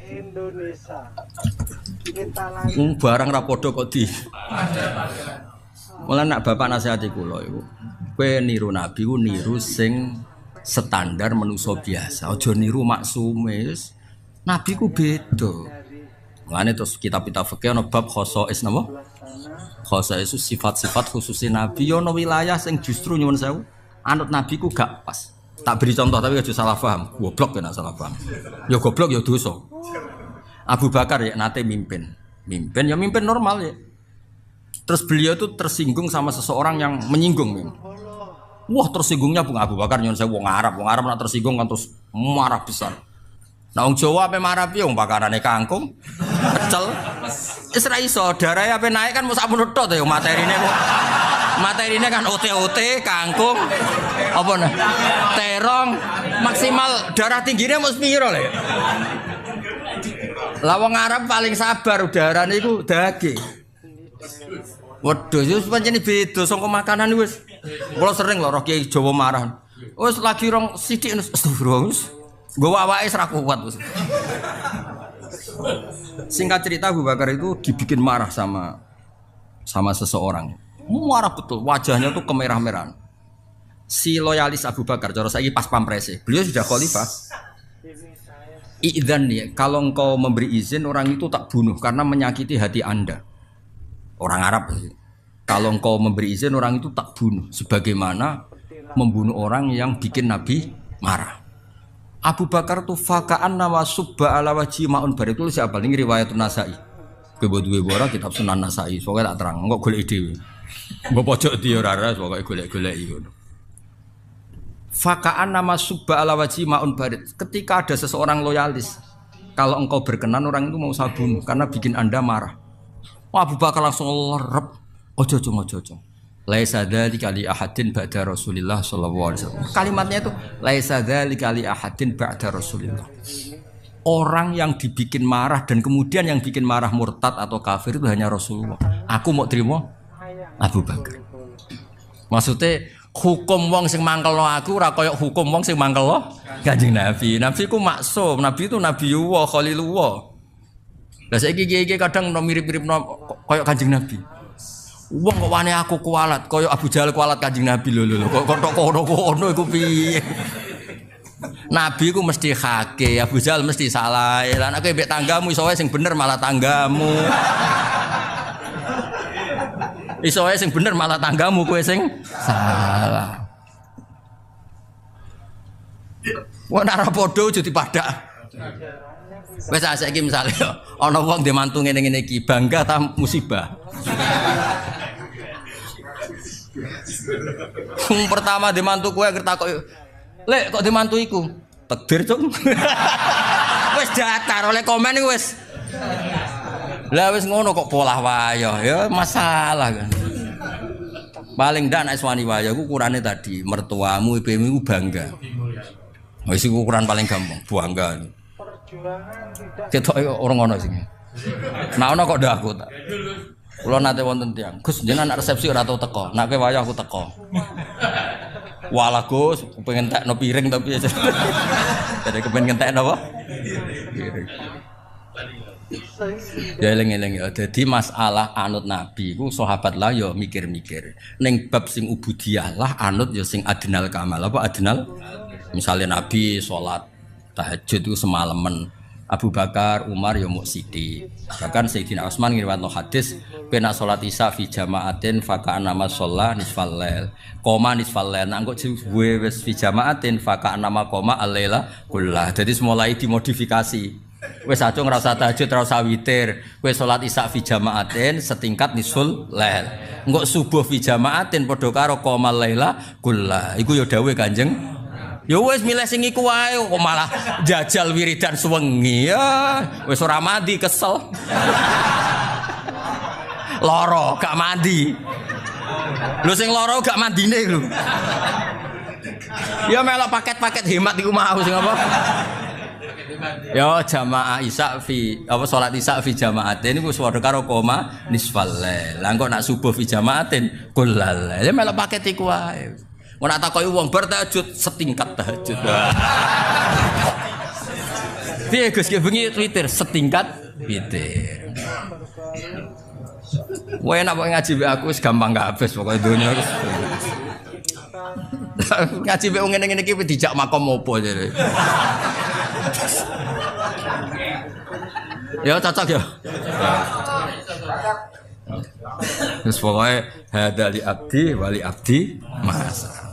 Indonesia. Barang ra padha kok di. Mula nak bapak nasihati kula iku. Kowe niru Nabi ku niru sing standar manusa biasa. Aja niru maksume. Nabi ku beda. Mulane terus kitab-kitab fikih ana bab khosais napa? Khosais sifat-sifat khususnya Nabi yo ana wilayah sing justru nyuwun sewu anut Nabi ku gak pas. Tak beri contoh tapi aja salah paham. Goblok kena salah paham. Ya goblok ya dosa. Abu Bakar ya nate mimpin normal ya. Terus beliau tuh tersinggung sama seseorang yang menyinggung. Wah tersinggungnya Bung Abu Bakar nyuwun sewu wong Arab nak tersinggung kan terus marah besar. Nah wong Jawa ape marah piye wong pakarane kangkung, pecel. Wis ra iso darahe ape naik kan mesti sampun tok to ya materine kok. Materine kan ote-ote, kangkung, apa nah? Terong, maksimal darah tingginya mesti piro lho. Lah wong Arab paling sabar udarane iku daging. Waduh, wis pancen beda saka makanan wis. Kula sering lho roh Kiai Jawa marah. Wis lagi rong sithik astagfirullah wis. Nggo awake ra kuat wis. Singkat cerita Abu Bakar itu dibikin marah sama seseorang. Marah betul, wajahnya tuh kemerah-merahan. Si loyalis Abu Bakar, cara saiki pas pampres, beliau sudah khalifah. Idzan ya, kalau engkau memberi izin orang itu tak bunuh karena menyakiti hati Anda. Orang Arab. Kalau engkau memberi izin orang itu tak bunuh sebagaimana membunuh orang yang bikin Nabi marah. Abu Bakar tuh fakaan nama subba ala wajhi maun bar itu siapa ini riwayat Nasai. Kebetulan ora kitab Sunan Nasai, soalnya tak terang, enggak golek dhewe. Mbok pojok di ora pokoke golek-golek ngono. Fakaan nama subba ala wajhi maun barid. Ketika ada seseorang loyalis, kalau engkau berkenan orang itu mau saya bunuh karena bikin Anda marah. Abu Bakar langsung lerep. Ojo. Laisa dzalika li ahadin ba'da Rasulillah sallallahu alaihi wasallam. Kalimatnya itu laisa dzalika li ahadin ba'da Rasulillah. Orang yang dibikin marah dan kemudian yang bikin marah murtad atau kafir itu hanya Rasulullah. Aku mau terima Abu Bakar. Maksudnya hukum wong sing mangkelno aku ora kaya hukum wong sing mangkelno Kanjeng Nabi. Nabi ku maksum, Nabi itu Nabiullah, Khalilullah. Lah saiki iki kadang mirip-mirip kaya Kanjeng Nabi. Wong kok wani aku kualat, kaya Abu Jahal kualat Kanjeng Nabi lho. Kok kono iku piye? Nabi ku mesti hake, Abu Jahal mesti salah. Lah nek mbek tanggamu iso wae sing bener malah tanggamu. Iso wae sing bener malah tanggamu kowe sing salah. Wong ora padha aja dipadak. Wis saiki misale ana wong ndek mantu ngene-ngene iki bangga ta musibah. Pertama ndek mantu kowe kertakok, "Lek kok ndek mantu iku?" Takdir, Cung. Wis datar oleh komen iku wis. Lah wis ngono kok polah wayah ya masalah kan. Paling ndak nek wani wayah ku ukurane tadi mertuamu ibumu bangga. Wis iku ukuran paling gampang, bangga. Ketok orang ngono sing. Nah ono kok ndak aku tak. Kula nate wonten tiyang, Gus jenengan anak resepsi ora tau teko. Nek kowe wayah aku teko. Walah Gus, pengen tekno piring tapi aja. Jadi kepengen tekno apa? Piring. Ya eling-eling ya. Dadi masalah anut Nabi ku sahabat lah ya mikir-mikir. Ning bab sing ubudiyah lah anut ya sing adnal kamal. Apa adnal? Misalnya Nabi salat tahajud itu semalaman. Abu Bakar, Umar ya muk sithik. Bahkan Sayyidina Utsman ngriwayatno hadis pena salat isya fi jama'atin fa kana ma shalla nisfal lail. Koma nisfal lail. Nek duwe wis fi jama'atin fa kana ma koma al-laila kullah. Jadi mulai dimodifikasi. Wis aja ngrasa tahajud ora usah witir. Wis salat isya fi jama'atin setingkat nisful lail. Engko subuh fi jama'atin padha karo qomal laila kullah. Iku ya dawuhe Kanjeng. Ya wis milih sing iku wae kok malah jajal wiridan suwengi. Ya wis ora mandi kesel. Loro gak mandi. Lho sing loro gak mandine lho. Ya melok paket-paket hemat iku mau sing apa? Ya jamaah isya fi apa salat isya fi jamaatin iku padha karo koma nisfal lail. Lah engko nak subuh fi jamaatin kullal. Ya melok paket iku wae. Mun nak takoki wong bar tahajud setingkat tahajud. Piye Gus ki bengi Twitter setingkat witir. Wae nak ngaji mbek aku wis gampang kabeh pokoke donya wis. Ngaji mbek ngene-ngene iki dijak makom opo jare. Ya cocok ya. Terus pokoknya hada li abdi wali abdi masa.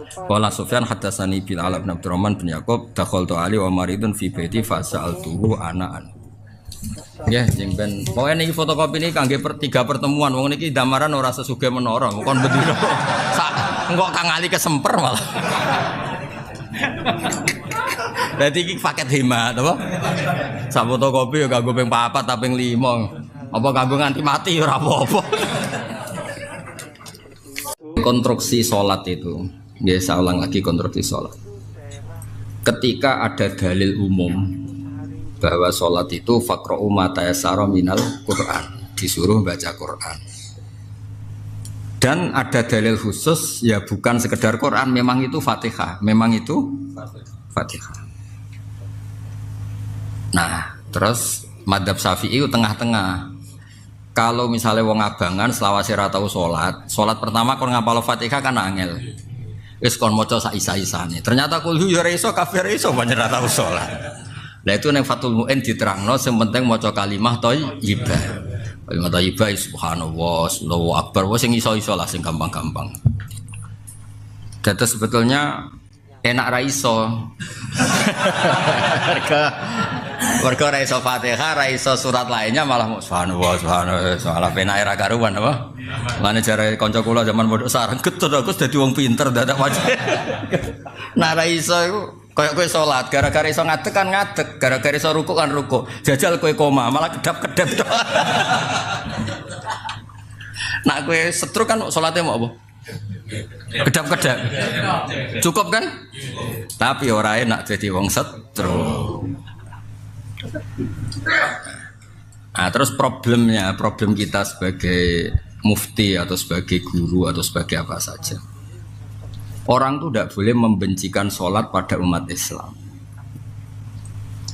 Qala Sufyan hadatsani Bilal bin Abdurrahman bin Yaqub dakhaltu ali wa maridun fi baiti fa sa'altuhu anaan. Nggih sing ben pokoke niki fotokopi niki kangge tiga pertemuan wong niki damaran ora sesugih menara kon bendina. Engko Kang Ali kesemper malah. Dadi iki paket hemat apa? Sak fotokopi ya kanggo ping 4 ta ping 5. Apa kanggo nganti mati ora apa-apa. Konstruksi salat itu, nggih saya ulang lagi konstruksi salat. Ketika ada dalil umum bahwa salat itu faqra'u ma tayassara minal Qur'an, disuruh baca Quran. Dan ada dalil khusus ya bukan sekedar Quran, memang itu Fatihah, memang itu Fatihah. Nah, terus madzhab Syafi'i itu tengah-tengah. Kalau misalnya wong abangan selawase ra tau salat pertama kon ngapal Fatihah kan angel. Wis kon maca sak isa-isane. Ternyata kulhu ya ora iso, kafir iso banyak ra tau salat. Lah itu ning Fathul Mu'in diterangno sing penting maca kalimah thayyibah. Kalimah thayyibah subhanallah, Allahu akbar, wis sing iso-iso lah sing gampang-gampang. Dados sebetulnya enak ra iso. Mergo ra iso Fatihah, ra iso surat lainnya malah subhanallah, subhanallah, malah penake ra karuan apa. Mane jare kanca kula zaman pondok sareng getut aku dadi wong pinter dadak wae. Nah ra iso iku koyo kowe salat gara-gara iso ngadeg kan ngadeg, gara-gara iso rukuk kan rukuk. Jajal kowe koma malah kedap-kedap. Nak kowe setruk kan salate mau apa? Kedap-kedap. Cukup kan? Tapi ora enak dadi wong setruk. Nah, terus problem kita sebagai mufti atau sebagai guru atau sebagai apa saja. Orang tuh tidak boleh membencikan sholat pada umat Islam.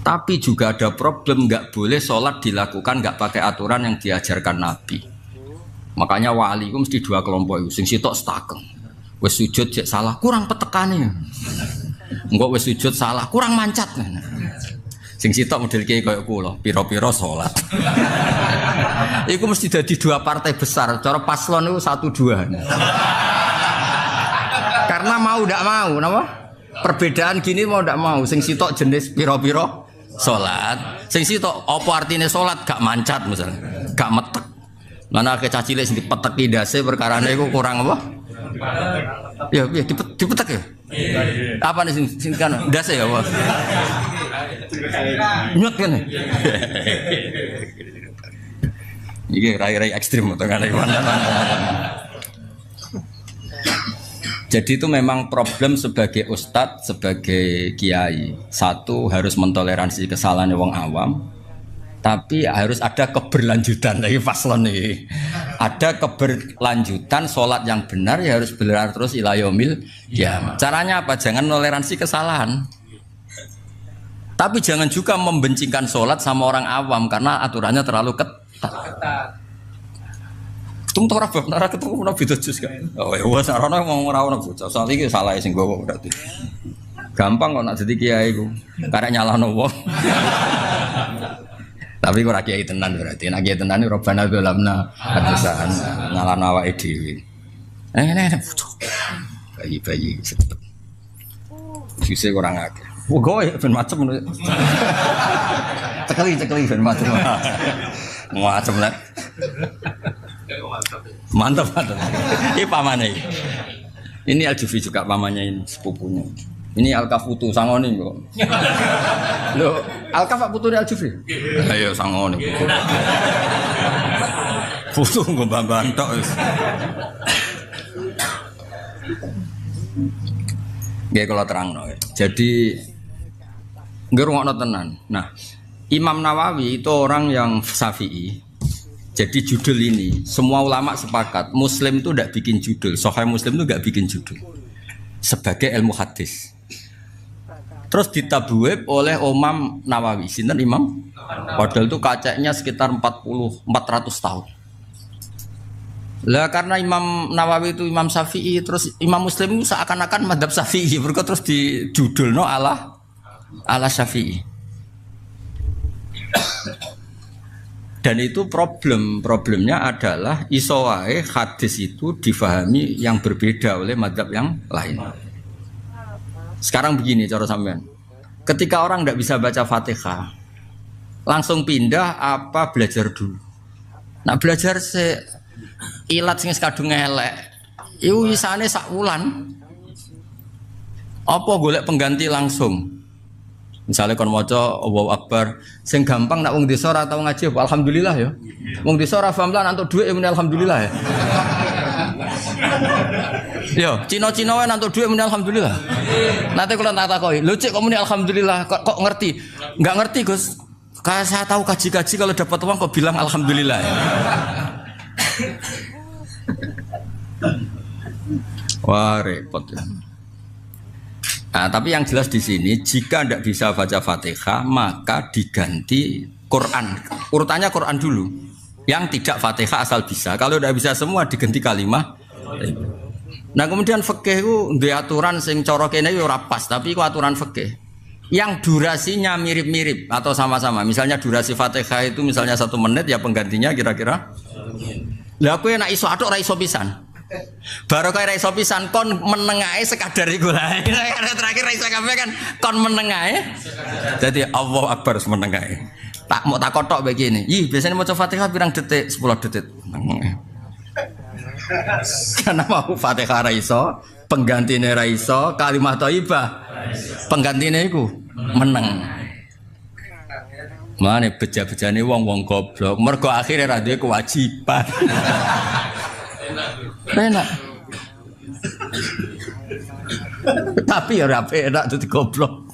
Tapi juga ada problem nggak boleh sholat dilakukan nggak pakai aturan yang diajarkan Nabi. Makanya wali itu mesti dua kelompok itu. Sing sitok stakeng. Wes sujud cek salah kurang petekane. Enggak wes sujud salah kurang mancat. Sing sitok model kiai koyo kula, pira-pira salat. Iku mesti dadi dua partai besar. Cara paslon itu 1-2. Karena mau ndak mau, napa? Perbedaan gini mau ndak mau. Sing sitok jenis pira-pira salat. Sing sitok apa artine salat gak mancat misalnya, gak metek. Mana ke cacile sing dipeteki ndase perkarane iku kurang apa? Ya, dipetek ya. Apa nih sing kan ndase ya apa? Nyut kan. Iki rai-rai ekstrim atau kan Jadi itu memang problem sebagai ustadz, sebagai kiai. Satu harus mentoleransi kesalahan wong awam. Tapi harus ada keberlanjutan lagi paslon nih. Ada keberlanjutan sholat yang benar ya harus benar terus ilayomil. Ya, caranya apa? Jangan toleransi kesalahan. Tapi jangan juga membencikan sholat sama orang awam karena aturannya terlalu ketat. Ketemu orang benar ketemu nabi terus kan. Oh ya, wes arana mau ngrawon bocah. Soal ini salah sing gowo berarti. Gampang kok nak jadi kiai ku. Karek nyalahno wong. Tapi kok kiai tenan berarti. Nek kiai tenan Rabbana dzalamna anfusana nyalahno awake dhewe. Nek bayi-bayi cepet. Sise kurang akeh. Wah, goe ben macem ngono. Cekeli ben macem. Macem lah. Mantap. Ini pamannya. Ini Al-Jufi juga pamannya ini sepupunya. Ini Al-Kafutu sangone kok. Lho, Al-Kaf putune Al-Jufi. Ayo sangone. Putu nggo bambang tok wis. Nggih kula terangno. Jadi nggih rungokno tenan. Nah, Imam Nawawi itu orang yang Syafi'i. Jadi judul ini semua ulama sepakat Muslim itu tidak bikin judul, Sahih Muslim itu tidak bikin judul sebagai ilmu hadis. Terus ditabwib oleh Imam Nawawi, sinten Imam? Padahal itu kacanya sekitar 400 tahun. Lah karena Imam Nawawi itu Imam Syafi'i, terus Imam Muslim itu seakan-akan madzhab Syafi'i, mereka terus dijudulno ala Syafi'i. Dan itu problemnya adalah iso wae hadis itu difahami yang berbeda oleh madzhab yang lain. Sekarang begini cara sampean. Ketika orang tidak bisa baca Fatihah, langsung pindah apa belajar dulu? Nah belajar ilat sing kadung elek, iku wisane sak wulan. Apa golek pengganti langsung? Misalnya kon maca Allahu Akbar, sing gampang nak wong desa ora tau ngaji, alhamdulillah ya. Wong desa ora paham lan antuk dhuwit muni alhamdulillah ya. Yo, Cina-Cina wae antuk dhuwit muni alhamdulillah. Nanti kula tak takoki, lho cek kok muni alhamdulillah, kok ngerti? Enggak ngerti, Gus. Kayak saya tahu kaji-kaji kalau dapat uang kok bilang alhamdulillah ya. Wah, repot ya. Nah, tapi yang jelas di sini jika tidak bisa baca Fatihah maka diganti Quran. Urutannya Quran dulu. Yang tidak Fatihah asal bisa. Kalau tidak bisa semua diganti kalimah. Nah, kemudian fikih itu ndek aturan sing cara kene yo ora pas, tapi itu aturan fikih. Yang durasinya mirip-mirip atau sama-sama. Misalnya durasi Fatihah itu misalnya 1 menit ya penggantinya kira-kira. Lah aku nek iso atuk ora iso pisan. Baru kaya raiso pisan kon menengahe sekadar iku lah. Terakhir raiso kabeh kan kon menengahe. Jadi Allahu Akbar menengahe. Tak mau tak kotok begini. Ih, biasanya maca Fatihah pirang detik? 10 detik. Karena mau Fatihah raiso, penggantine raiso, kalimat thayyibah. Penggantine iku meneng. Mane beja-bejane wong-wong goblok. Mergo akhire ra duwe kewajiban. Enak. Tapi ya rapi enak itu goblok.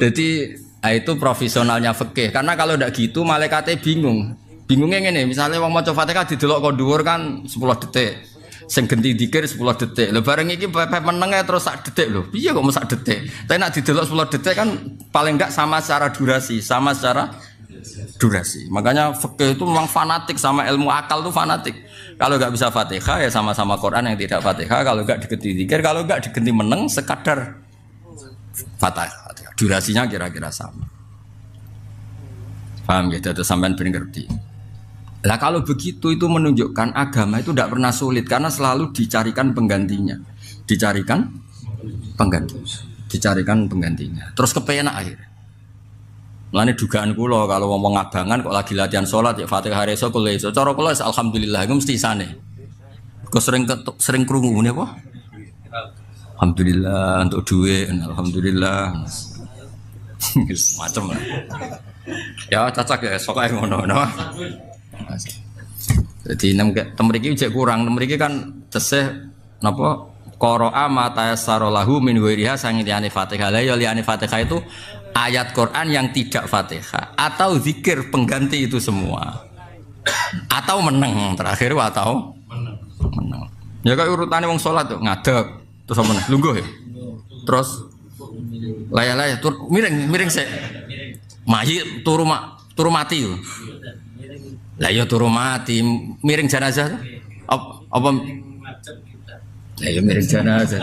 Jadi itu profesionalnya fikih. Karena kalau tidak gitu malaikatnya bingung. Bingungnya ngene, misalnya wong maca Fatihah didelok kok dhuwur kan 10 detik. Sing genti dikir 10 detik. Lho bareng iki pepe meneng terus sak detik lho. Piye kok sak detik? Tapi nek didelok 10 detik kan paling enggak sama secara durasi, sama secara durasi. Makanya fikih itu memang fanatik sama ilmu akal itu fanatik. Kalau nggak bisa Fatihah ya sama-sama Quran yang tidak Fatihah. Kalau nggak digenti zikir, kalau nggak digenti meneng sekadar Fatihah. Durasinya kira-kira sama. Paham gitu? Itu sampean bener ngerti. Lah kalau begitu itu menunjukkan agama itu tidak pernah sulit karena selalu dicarikan penggantinya. Dicarikan penggantinya. Terus kepenak akhirnya. Mulane dugaan kula kalau ngomong ngabangan kok lagi latihan salat ya Fatihah reso kula iso. Cara kula alhamdulillah iku mesti sane. Kok sering krungu ngene apa? Alhamdulillah untuk dhuwit, alhamdulillah. Macam lah. Ya cocok ya sok ae ngono. Jadi mriki jek kurang, mriki kan tesih napa qara'a ma tayassara lahu min ghairiha sang liyane Fatihah. Lah ya liyane Fatihah itu ayat Quran yang tidak Fatihah atau zikir pengganti itu semua. Atau meneng terakhir atau meneng. Ya kayak urutannya wong salat tuh ngadeg terus apa lungguh ya. Terus laya-laya miring sik. Mayit turu mati yo. Lah ya turu mati miring jenazah apa Lah ya mirip jenazah.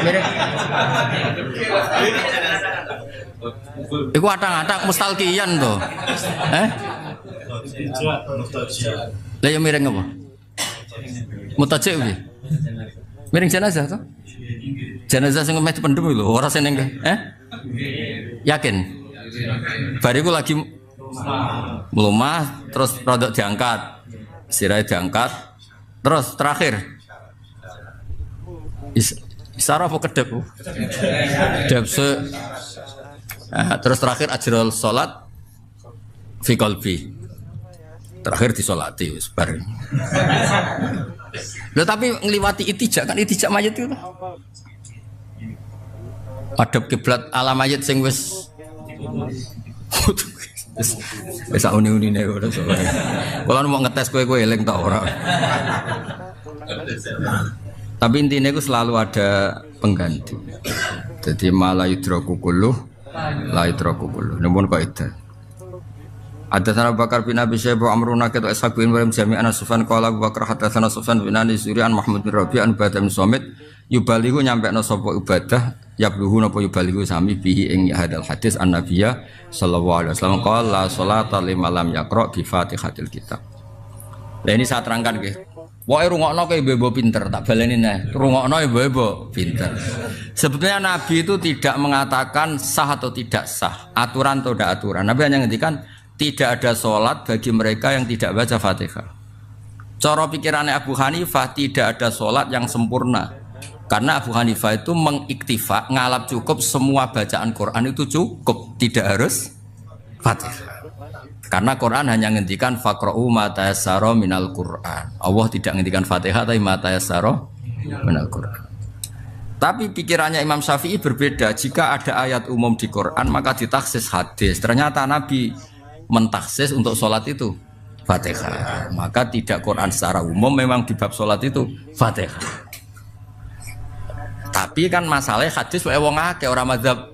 Mirip. Iku atang-atang mustalqiyan to. Lah ya mirip apa? Mutajik piye? Mirip jenazah to? Jenazah sing meh dipendhem lho, ora seneng. Yakin? Bariku lagi melumah terus produk diangkat. Sirah diangkat. Terus terakhir Isara apa kedep? Kedep terus terakhir ajrul sholat fi qalbi. Terakhir disolati wis bareng. Loh tapi ngliwati itijak kan itijak mayit itu. Adab kiblat ala mayit sing wis wis uni-unine ora soalé. Kalau mau ngetes kowe eling ta ora. Tapi intinya itu selalu ada pengganti. Jadi malah yudroku kulluh, la yudroku kulluh. Namun kok itu. Hadatsana Abu Bakar bin Abi Syaibah amruna katu ishaq bin Ibrahim jami'an Sufyan qala Abu Bakar hadatsana Sufyan bin Ani Surian Muhammad bin Rabi' an Ubadah bin Samit yubalihu nyampekno sapa Ubadah yabluhu napa yubalihu sami bihi ing hadal hadis an Nabiyya sallallahu alaihi wasallam qala sholata liman lam yaqra bi Fatihatil kitab. Lah ini saya terangkan nggih. Wae rungokno kowe ibu pinter tak baleni neh. Rungokno ibu pinter. Sebetulnya Nabi itu tidak mengatakan sah atau tidak sah, aturan atau tidak aturan. Nabi hanya ngendikan tidak ada sholat bagi mereka yang tidak baca Fatihah. Cara pikirannya Abu Hanifah tidak ada sholat yang sempurna. Karena Abu Hanifah itu mengiktifa, ngalap cukup semua bacaan Quran itu cukup, tidak harus Fatihah. Karena Quran hanya ngendikan faqra'u ma tayassara minal Quran. Allah tidak ngendikan Fatihah tapi ma tayassara minal Quran. Tapi pikirannya Imam Syafi'i berbeda. Jika ada ayat umum di Quran maka ditaksis hadis. Ternyata Nabi mentaksis untuk sholat itu Fatihah. Maka tidak Quran secara umum memang di bab sholat itu Fatihah. Tapi kan masalahnya hadis wae wong akeh ora mazhab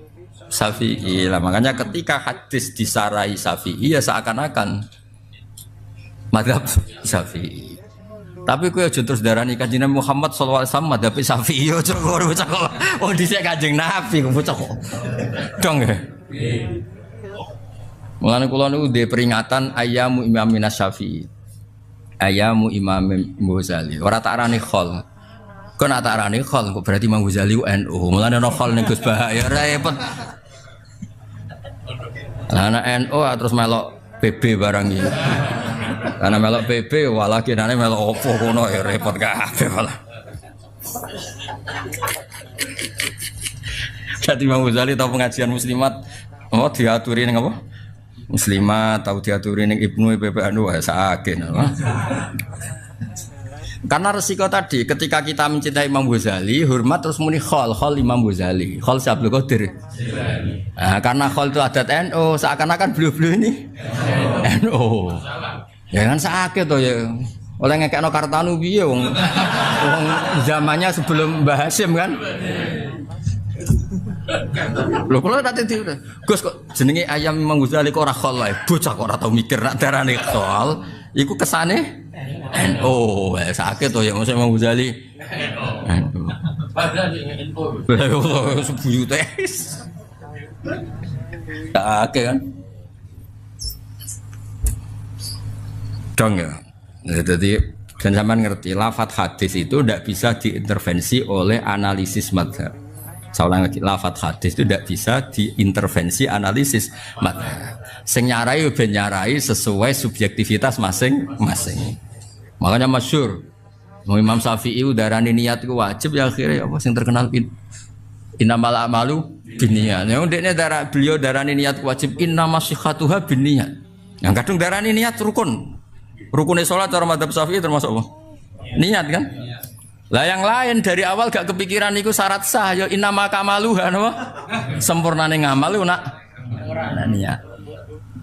Syafi'i lah, makanya ketika hadis disarai Syafi'i ya seakan-akan mazhab Syafi'i. Tapi kowe aja terus darani Kanjeng Muhammad sallallahu alaihi wasallam mazhab Syafi'i yo cok bocah kok. Oh dhisik Kanjeng Nabi kok bocah kok. Dong ya. Mulane kula niku ndek peringatan ayamu Imam Syafi'i. Ayamu Imam Ghazali. Ora tak arani khol. Kok nak tak arani khol kok berarti Imam Ghazali NU. Mulane ana khol ning Gus bahaya repot. Anak NU terus melok PB barang ini. Karena melok PB walah kinane melok opo kono ya repot kabeh malah. Jadi Imam Ghazali tahu pengajian muslimat oh diaturi ning apa? Muslimat tahu diaturi ning Ibnu PPNU sakit. Karena resiko tadi ketika kita mencintai Imam Ghazali hormat terus muni khol Imam Ghazali khol Syabul Qadir. Nah, karena khol itu adat NU seakan-akan beliau-beliau ini NU. Ya kan sakit toh ya. Oleh ngekekno Kartanu piye wong zamannya sebelum Mbah Hasyim kan. Lho kula tak tadi Gus kok jenenge ayam Imam Ghazali kok ora khol wae. Bocah kok ora tau mikir nak darane khol iku kesane NU, sakit toh ya Mas Imam Ghazali. NU. Padahal NU. Lah sebuyute. Sakit kan. Dong ya. Jadi dan sampean ngerti lafadz hadis itu tidak bisa diintervensi oleh analisis madzhab. Saya ulang lagi, lafadz hadis itu tidak bisa diintervensi analisis madzhab. Sing nyarai ben nyarai sesuai subjektivitas masing-masing. Makanya masyhur Imam Syafi'i darani niat itu wajib ya akhirnya apa sing terkenal innamal a'malu binniyat. Yang ndekne beliau darani niat wajib innamas shihatuha binniyat. Yang kadung darani niat rukun. Rukunnya sholat cara madzhab Syafi'i termasuk apa? Niat kan? Lah yang lain dari awal gak kepikiran iku syarat sah ya innama kamaluha napa? Sempurnane ngamal nak niat.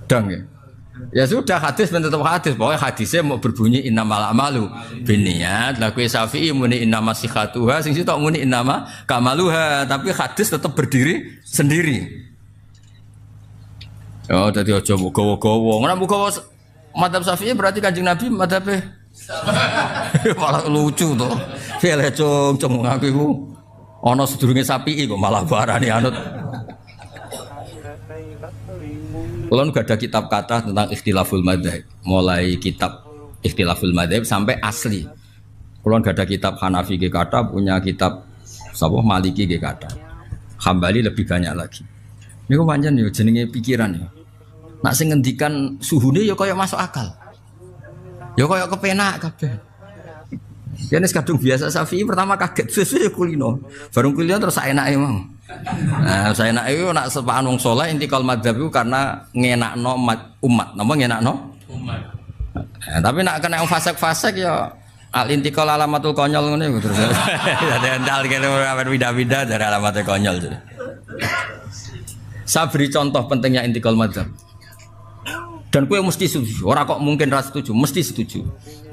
Dong ya. Ya sudah hadis ben tetep hadis. Pokoknya hadisnya mau berbunyi innamal a'malu binniyat. Lah kowe Syafi'i muni innamas shihatuha sing sitok muni innama kamaluha, tapi hadis tetap berdiri sendiri. Oh, dadi aja muga-muga. Ora muga madzhab Syafi'i berarti Kanjeng Nabi madzhab Malah lucu tuh. Vele cung ngaku iku ana sedurunge sapi kok malah barani anut. Kula nu ada kitab kata tentang ikhtilaful madzhab, mulai kitab ikhtilaful madzhab sampai asli. Kula ada kitab Hanafi ge kata, punya kitab sapa Maliki ge kata. Hambali lebih banyak lagi. Niku pancen yo jenenge pikiran ya. Nak sing ngendikan suhune ya kaya masuk akal. Ya kaya kepenak kabeh. Ya nek kadung biasa Syafi'i pertama kaget sesuai kulino. Bareng kulino terus saenake mau. Nah, saenake iku nak sepaan wong saleh intikal madzhab iku karena ngenakno umat. Napa ngenakno? Umat. Nah, tapi nak kena fasik-fasik ya al intikal alamatul konyol ngene terus. Dadi ental kene ora pindah-pindah dari alamatul konyol. Saya beri contoh pentingnya intikal madzhab. Dan kue mesti setuju. Orang kok mungkin ras setuju, mesti setuju.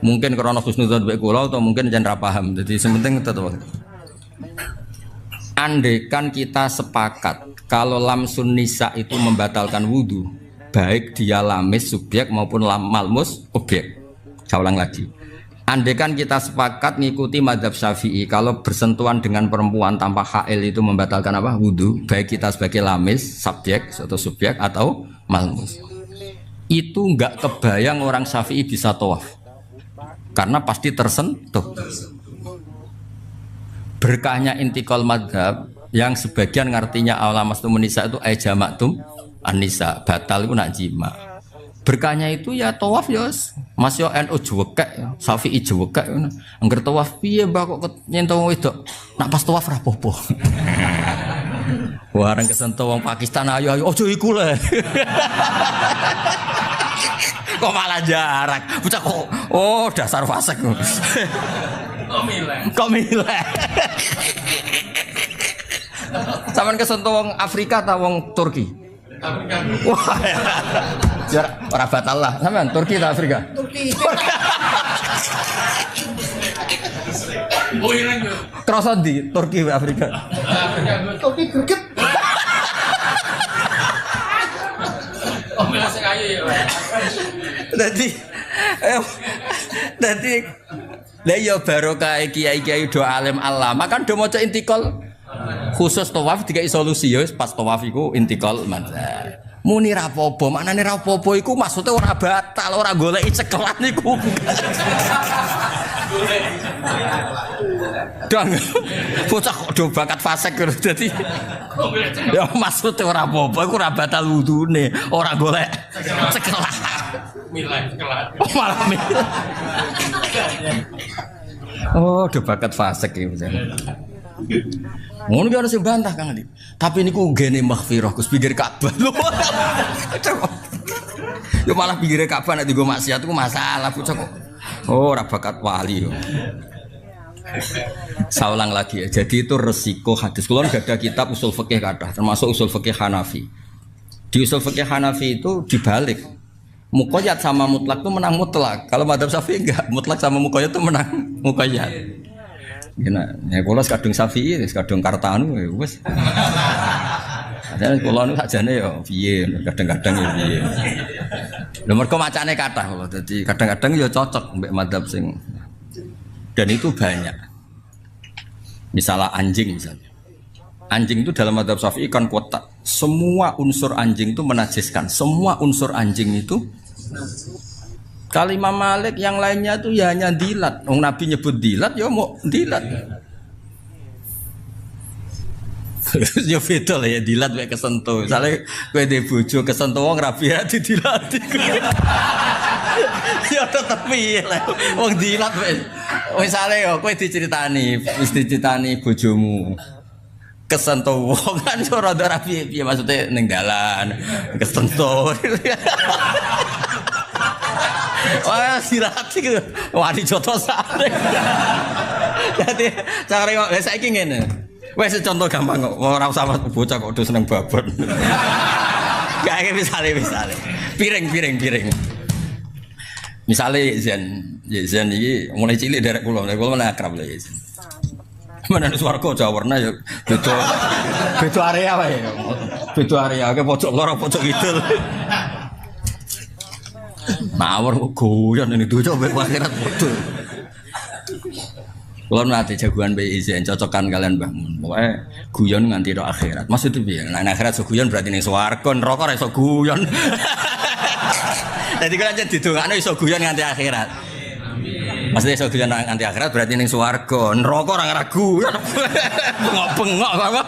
Mungkin karena husnudzon mbek kula atau mungkin jan ra paham. Jadi sementing tetep. Andaikan kita sepakat kalau lamsun nisa itu membatalkan wudu, baik dia lamis subjek maupun malmus objek. Saya ulang lagi. Andaikan kita sepakat ngikuti mazhab Syafi'i kalau bersentuhan dengan perempuan tanpa hail itu membatalkan apa? Wudu, baik kita sebagai lamis, subjek atau subjek atau malmus. Itu enggak kebayang orang Syafi'i bisa tawaf karena pasti tersentuh. Berkahnya intikal madhab yang sebagian ngartinya awlamastumun nisa itu jamaktum an-nisa, batal itu nak jima. Berkahnya itu ya tawaf ya Mas yo NU jewekek, Syafi'i jewekek. Angger tawaf piye mbak kok nyentuh wedok? Nak pas tawaf ra apa-apa. Warang kesentuh wong Pakistan ayo aja iku le. Kok malah jarak. Bocah kok oh dasar fasik. Kok milih. Sampeyan kesentuh wong Afrika ta wong Turki? Afrika. Wah. Jarak ora batal lah. Sampeyan Turki ta Afrika? Turki. Kroso di Turki Afrika. Turki greget. Oh, masih kayu ya. Dadi lah ya barokah kiai-kiai do alim alama kan do maca intikal khusus tawaf dikai solusi ya pas tawaf iku intikal madzhab. Muni ra apa-apa, maknane ra apa-apa iku maksude ora batal, ora goleki cekelan niku. Dang. Bocah kok do bakat fasik dadi. Ya maksude ora apa-apa, iku ora batal wudune, ora golek cekelan. Milih cekelan. Oh, malah milih. Oh, do bakat fasik iki bocah. Ngono ki ana sing bantah Kang Ali. Tapi niku gene maghfirah Gus pinggir Ka'bah. Yo malah pinggir Ka'bah nek digo maksiat iku masalah bocah kok. Oh, ora bakat wali yo. Saulang lagi ya. Jadi itu resiko hadis. Kula ada kitab usul fikih kathah, termasuk usul fikih Hanafi. Di usul fikih Hanafi itu dibalik. Muqayyad sama mutlak itu menang mutlak. Kalau madzhab Syafi'i enggak, mutlak sama muqayyad itu menang muqayyad. Gina, ya kalau sekadung Syafi'i, sekadung Kartanu, wes. Jadi kalau nu sajane ya, piye, kadang-kadang ya piye. Nomor kemacane kata, jadi kadang-kadang ya cocok mbek madzhab sing. Dan itu banyak. Misalnya anjing misalnya. Anjing itu dalam madzhab Syafi'i kan kotak. Semua unsur anjing itu menajiskan. Semua unsur anjing itu. Kalau Imam Malik yang lainnya itu ya hanya dilat. Nabi nyebut dilat, ya mau dilat. Ya beda lah ya dilat kayak kesentuh. Misalnya gue di bojo kesentuh wong rapi ya didilat. Ya tetep piye lah. Wong dilat misalnya ya gue diceritani bojomu. Kesentuh wong kan ora rapi piye maksudnya ning dalan kesentuh. Wah, sirat iki wani joto sare. Dadi cara saiki ngene. Wes contoh gampang kok. Ora usah bocah kok seneng babon. Kayak misale. Piring. Misale Zen iki mulai cilik derek kula mana akrab lho Zen. Mana swarga Jawarna ya beda area wae. Beda area ke pojok lor pojok kidul. Mawar kok guyon ini tuh coba akhirat betul. Kalau nanti jagoan BIZ cocokan kalian Mbah Mun. Pokoknya guyon nganti do akhirat. Maksud itu piye? Nah akhirat so guyon berarti ning swarga, neraka ora iso guyon. Jadi kalau aja didongakno iso guyon nganti akhirat. Maksudnya iso guyon nganti akhirat berarti ning swarga, neraka ora ragu. Bengok-bengok kok.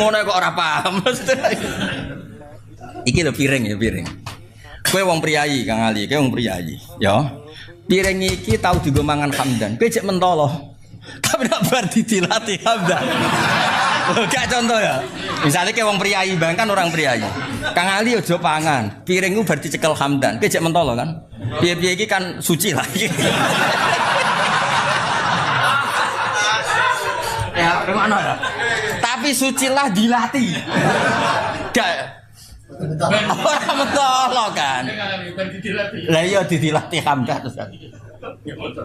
Ngono kok ora paham. Iki lho piring ya piring. Kowe wong priyayi Kang Ali, kowe wong priyayi, ya. Piring iki tau dienggo mangan hamdan. Kowe cek mentolo. Tapi nek bar ditilati hamdan. Kayak contoh ya. Misalnya kowe wong priyayi, bahkan orang priyayi. Kang Ali aja pangan. Piringmu bar dicekel hamdan. Kowe cek mentolo kan. Piye-piye iki kan suci lah iki. Ya, gimana ya? Tapi sucilah dilatih. Gak orang mentolo kan. Lah iya dilatih hamdan.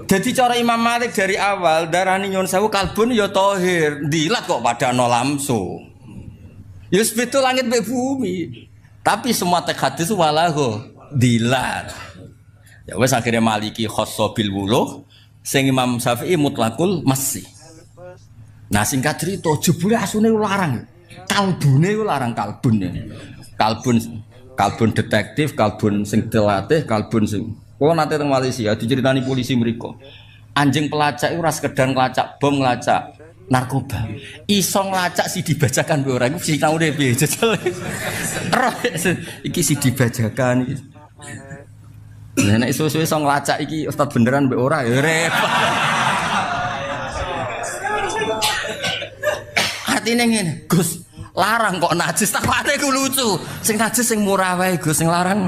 Jadi cara Imam Malik dari awal darani nyun sewu kalbun ya tohir, dilat kok pada no lamsu. Yus betul langit be bumi. Tapi semua teks hadis walahu dilat. Ya wes akhirnya Maliki khosso bil wuluh, sing Imam Syafi'i mutlakul masih. Nah singkat cerita jebule asune larang. Kalbune larang kalbun. Kalbun detektif, kalbun sing dilatih, kalbun sing. Kalau nanti teng Malaysia diceritani polisi mereka. Anjing pelacak itu ras sekedar ngelacak bom, ngelacak narkoba. Iso ngelacak si dibacakan be orang iku sinau deh piye jajal. Iki si dibacakan iki. Nah nek iso-iso ngelacak iki ustaz beneran be ora ya repot. Artine ngene, Gus, larang kok najis tak pate ku lucu. Sing najis sing murah wae Gus, sing larang.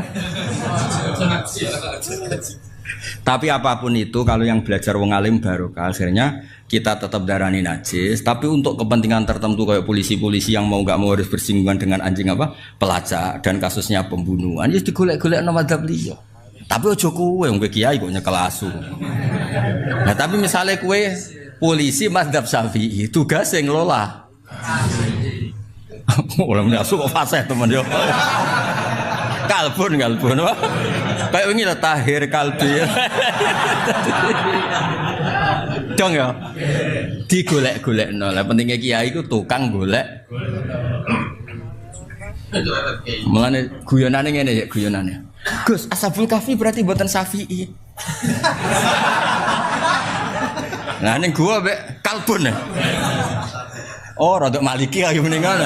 Tapi apapun itu kalau yang belajar wong alim barokah akhirnya kita tetap darani najis, tapi untuk kepentingan tertentu kayak polisi-polisi yang mau enggak mau harus bersinggungan dengan anjing apa? Pelacak dan kasusnya pembunuhan ya digolek-golek nang madzhab liya. Tapi ojo kowe wong kiai kok nyekel asu. Nah, tapi misalnya kowe polisi madzhab Syafi'i tugas sing ngelola. Orang asu kok fasih teman yo. Kalbun. Kayak wingi lho tahir kalbi. Dong ya. Digolek-golekno. Lah pentingnya kiai iku tukang golek. Mulane guyonane ngene ya guyonane. Gus, Ashabul Kahfi berarti mboten Syafi'i. Nah ning gua mek kalbun. Oh, rodok Maliki ayo meninggal.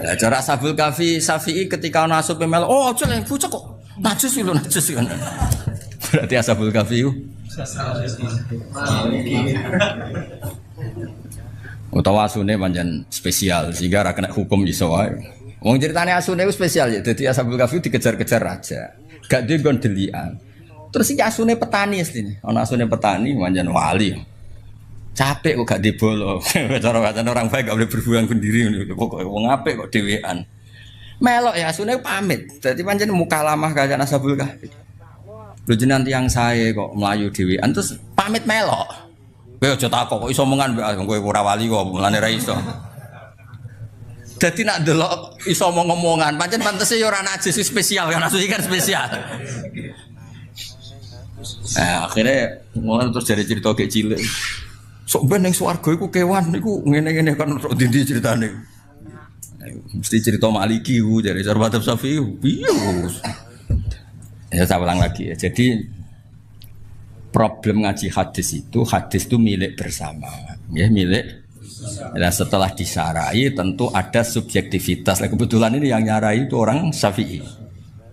Ya cara Ashabul Kahfi Syafi'i ketika ana asup mel, oh aja lek bocah kok najis lho najis kan. Berarti Ashabul Kahfi ku utawa asune pancen spesial sehingga ra kena hukum iso wae. Wong ceritane asune ku spesial ya dadi Ashabul Kahfi dikejar-kejar raja. Gak duwe nggon delian. Terus iki asune petani asline. Ana asune petani pancen wali. Capek kok gak dibolo. Cara katanya orang baik gak boleh berbuang sendiri. Pokoknya wong apik kok dhewean. Melok ya asune pamit. Dadi pancen mukalamah kaya Ashabul Kahfi. Lho jenengan tiyang sae kok mlayu dhewean terus pamit melok. Kowe aja takok kok iso omongan kowe ora wali kok mulane ra iso. Dadi nak delok iso omong-omongan pancen pantese ya ora najis spesial kan asune kan spesial. Akhirnya mulai terus dari cerita kayak cilik. Sok ben ning swarga iku kewan iku ngene-ngene kan tok ndi ceritane. Mesti cerita Maliki ku dari Madzhab Syafi'i. Piye Gus? Ya saya ulang lagi ya. Jadi problem ngaji hadis itu milik bersama. Ya milik. Nah, setelah disarai tentu ada subjektivitas. Nah, kebetulan ini yang nyarai itu orang Syafi'i.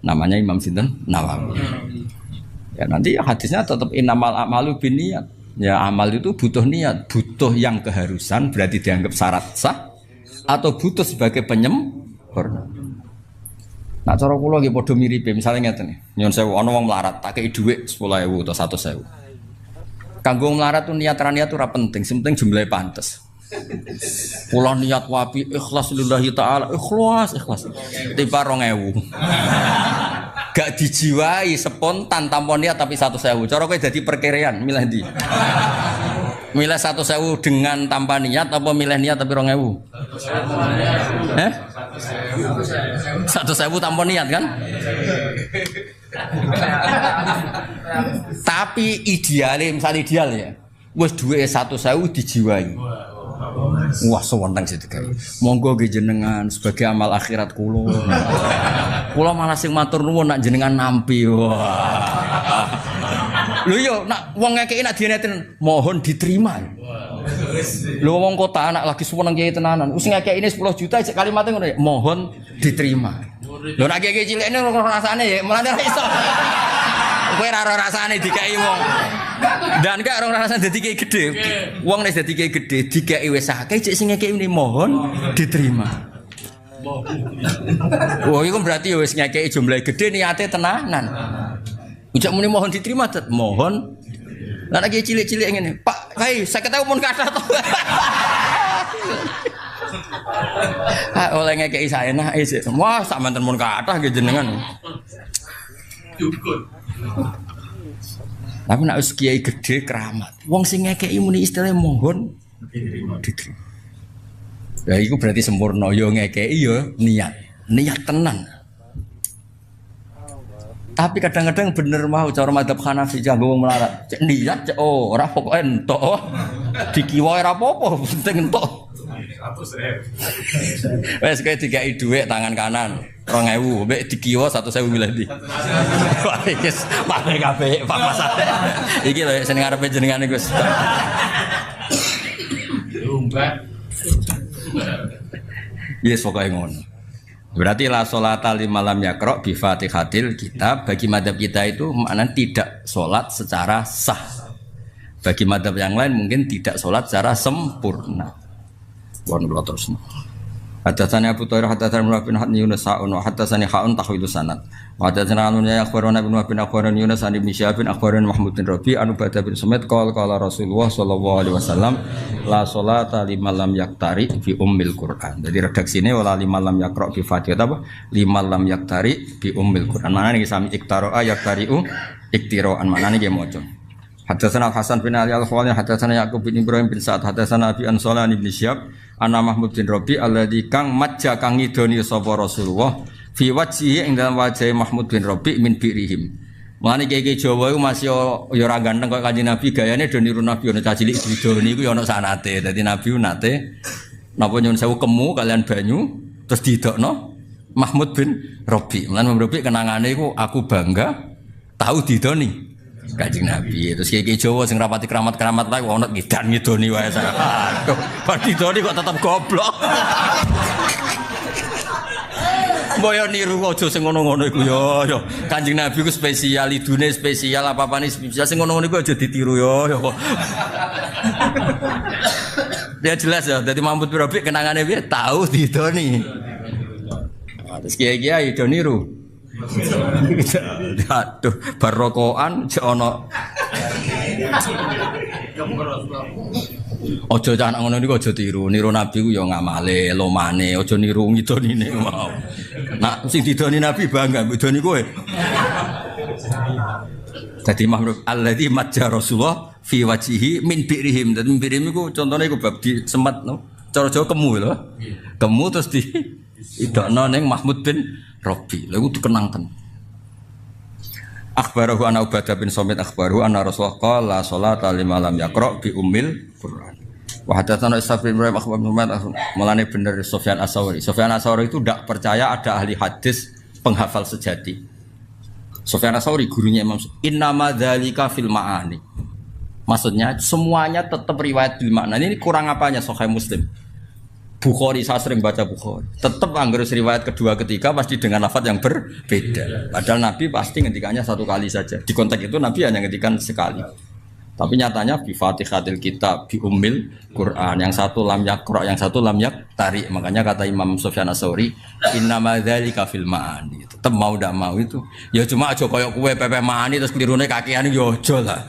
Namanya Imam Sinten Nawawi. Ya nanti hadisnya tetap innamal a'malu binniyat. Ya amal itu butuh niat, butuh yang keharusan berarti dianggap syarat sah atau butuh sebagai penyempurna. Nah cara kula nggih padha miripe, misale ngeten niki. Nyon sewu ana wong melarat, tak kei dhuwit 10.000 atau 100.000. Kanggo melarat tuh niat ora penting, sing penting jumlahe pantes. Kula niat wapi ikhlas lillahi taala, ikhlas. Tiba 2.000. Gak dijiwai spontan tanpa niat tapi 100.000. Cara kowe dadi perkiraan milih ndi? Milih 100.000 dengan tanpa niat apa milih niat tapi 2.000? 100.000 tanpa niat kan? Tapi misalnya ideal ya. Wes duwe 100.000 dijiwai. Wah sewenang sih kayak. Monggo nggih jenengan sebagai amal akhirat kula. Kula malah sing matur nuwun nak jenengan nampi. Wah. Lho yo nak wong ngekeki nak dineten mohon diterima. Lho wong kota anak lagi seneng kiai tenanan. Wis ngekeki ini 10 juta kalimatnya ngono ya, mohon diterima. Lho nak kiai cilikne ora rasane ya, mulane ra iso. Kowe ora rasane dikeki wong. Dan gak ora rasane dadi kiai gedhe. Wong nek dadi kiai gedhe dikeki wis akeh cek sing ngekeki ini mohon diterima. Wah iku berarti wis ngekeki jumlah gedhe niate tenanan. Ujak muni mohon diterima, mohon. Lah lagi cilik-cilik ngene, Pak, kai 50.000 mun kathah to. Oleh ngekeki saenake sik. Wah, sak manten mun kathah nggih jenengan. Cukup. Tapi nek wis kiai gedhe keramat. Wong sing ngekeki muni istilah mohon diterima. Ya iku berarti sempurna yo ngekeki yo niat tenan. Tapi kadang-kadang bener mau cara madzhab Hanafi janggo wong melarat. Cek niat cek ora pokoke entuk. Dikiwa ora apa-apa, penting entuk. 100.000. Wes kowe dikai dhuwit tangan kanan 2.000, mbek dikiwa 1.000 milih ndi. Wah iki pakai kabeh Pak Mas. Iki lho sing ngarepe jenengan iku. Lumbat. Yes pokoke ngono. Berarti la sholata liman lam yaqra bi Fatihatil kitab. Bagi madzhab kita itu maknanya tidak sholat secara sah. Bagi madzhab yang lain mungkin tidak sholat secara sempurna. Wan kula terus. Hadatsani Abu Thair hadatsani Ibnu bin Yunus sa'un wa hadatsani Ha'un tahwilu sanad. Wa hadatsani Anun ya akhbarana Ibnu bin akhbarana Yunus an Ibnu Syihab bin akhbarana Mahmud bin Rabi an Ubadah bin Sumait qala Rasulullah sallallahu alaihi wasallam la sholata liman lam yaktari bi ummil Qur'an. Jadi redaksine wala liman lam yaqra bi Fatihah apa? Liman lam yaktari bi ummil Qur'an. Manane iki sami iktara yaktariu iktiraan manane nggih maca. Hadatsana Hasan bin Ali al-Khawali hadatsana Yaqub bin Ibrahim bin Sa'ad hadatsana Abi Ansalan bin Syihab ana Mahmud bin Rabi alladzi kang majja kang ngidoni sapa Rasulullah fi wajhihi ing dalam wajah Mahmud bin Rabi min birihim. Mulane kiai Jawa iku masih ya ora ganteng kaya Kanjeng Nabi, gayane do niru Nabi ono cacilik didoni iku ya ono sanate. Dadi Nabi nate napa nyuwun sewu kemu kalian banyu terus didokno Mahmud bin Rabi. Mulane Rabi kenangane iku aku bangga tahu didoni Kanjeng Nabi. Terus kiai Jawa sing rapati keramat-keramat lagi ono ngidan ngidoni wae sak. Aduh, bar didoni kok tetep goblok. Mbok niru aja sing ngono-ngono iku yo. Kanjeng Nabi ku spesial, idune spesial, apa-apane spesial sing ngono-ngono iku aja ditiru yo. Dia jelas ya, dadi Mahmud bin Rabi kenangane piye tahu didoni. Terus kiai-kiai do niru. Aduh, barokoan cek ono. Ojo anak ngono niku aja tiru. Niru Nabi ku ya ngamale, lomane, aja niru ngidonine mau. Nak sing didoni Nabi bangga ngidoni kowe. Dadi makhluk alladzi majja Rasulullah fi wajhihi min birihim. Dadi birihim iku contone iku bab di semat no. Cara Jawa kemu lho. Kemu terus di idokno ning Mahmud bin Rabi. Lha iku dikenang ten. Akhbarahu ana Ubadah bin Samit akhbarahu anna Rasulullah qala sholata liman lam yaqra bi ummil Qur'an. Wa hadatsana Isa bin Ibrahim akhbar Muhammad mulane bener Sufyan Ats-Tsauri. Sufyan Ats-Tsauri itu tidak percaya ada ahli hadis penghafal sejati. Sufyan Ats-Tsauri gurunya Imam Innama dzalika fil ma'ani. Maksudnya semuanya tetap riwayat bil makna. Ini kurang apanya Sahih Muslim? Bukhari, saya sering baca Bukhari. Tetap anggar riwayat kedua ketiga pasti dengan lafaz yang berbeda. Padahal Nabi pasti ngendikannya satu kali saja. Di konteks itu Nabi hanya ngendikan sekali. Tapi nyatanya bi Fatihatil kitab bi ummil Quran. Yang satu lam yaqra, yang satu lam yaktari. Makanya kata Imam Sufyan Ats-Tsauri, innama dzalika fil ma'ani. Tetap mau ndak mau itu. Ya cuma aja koyo kowe pepe ma'ani terus klirune kakean yo aja lah.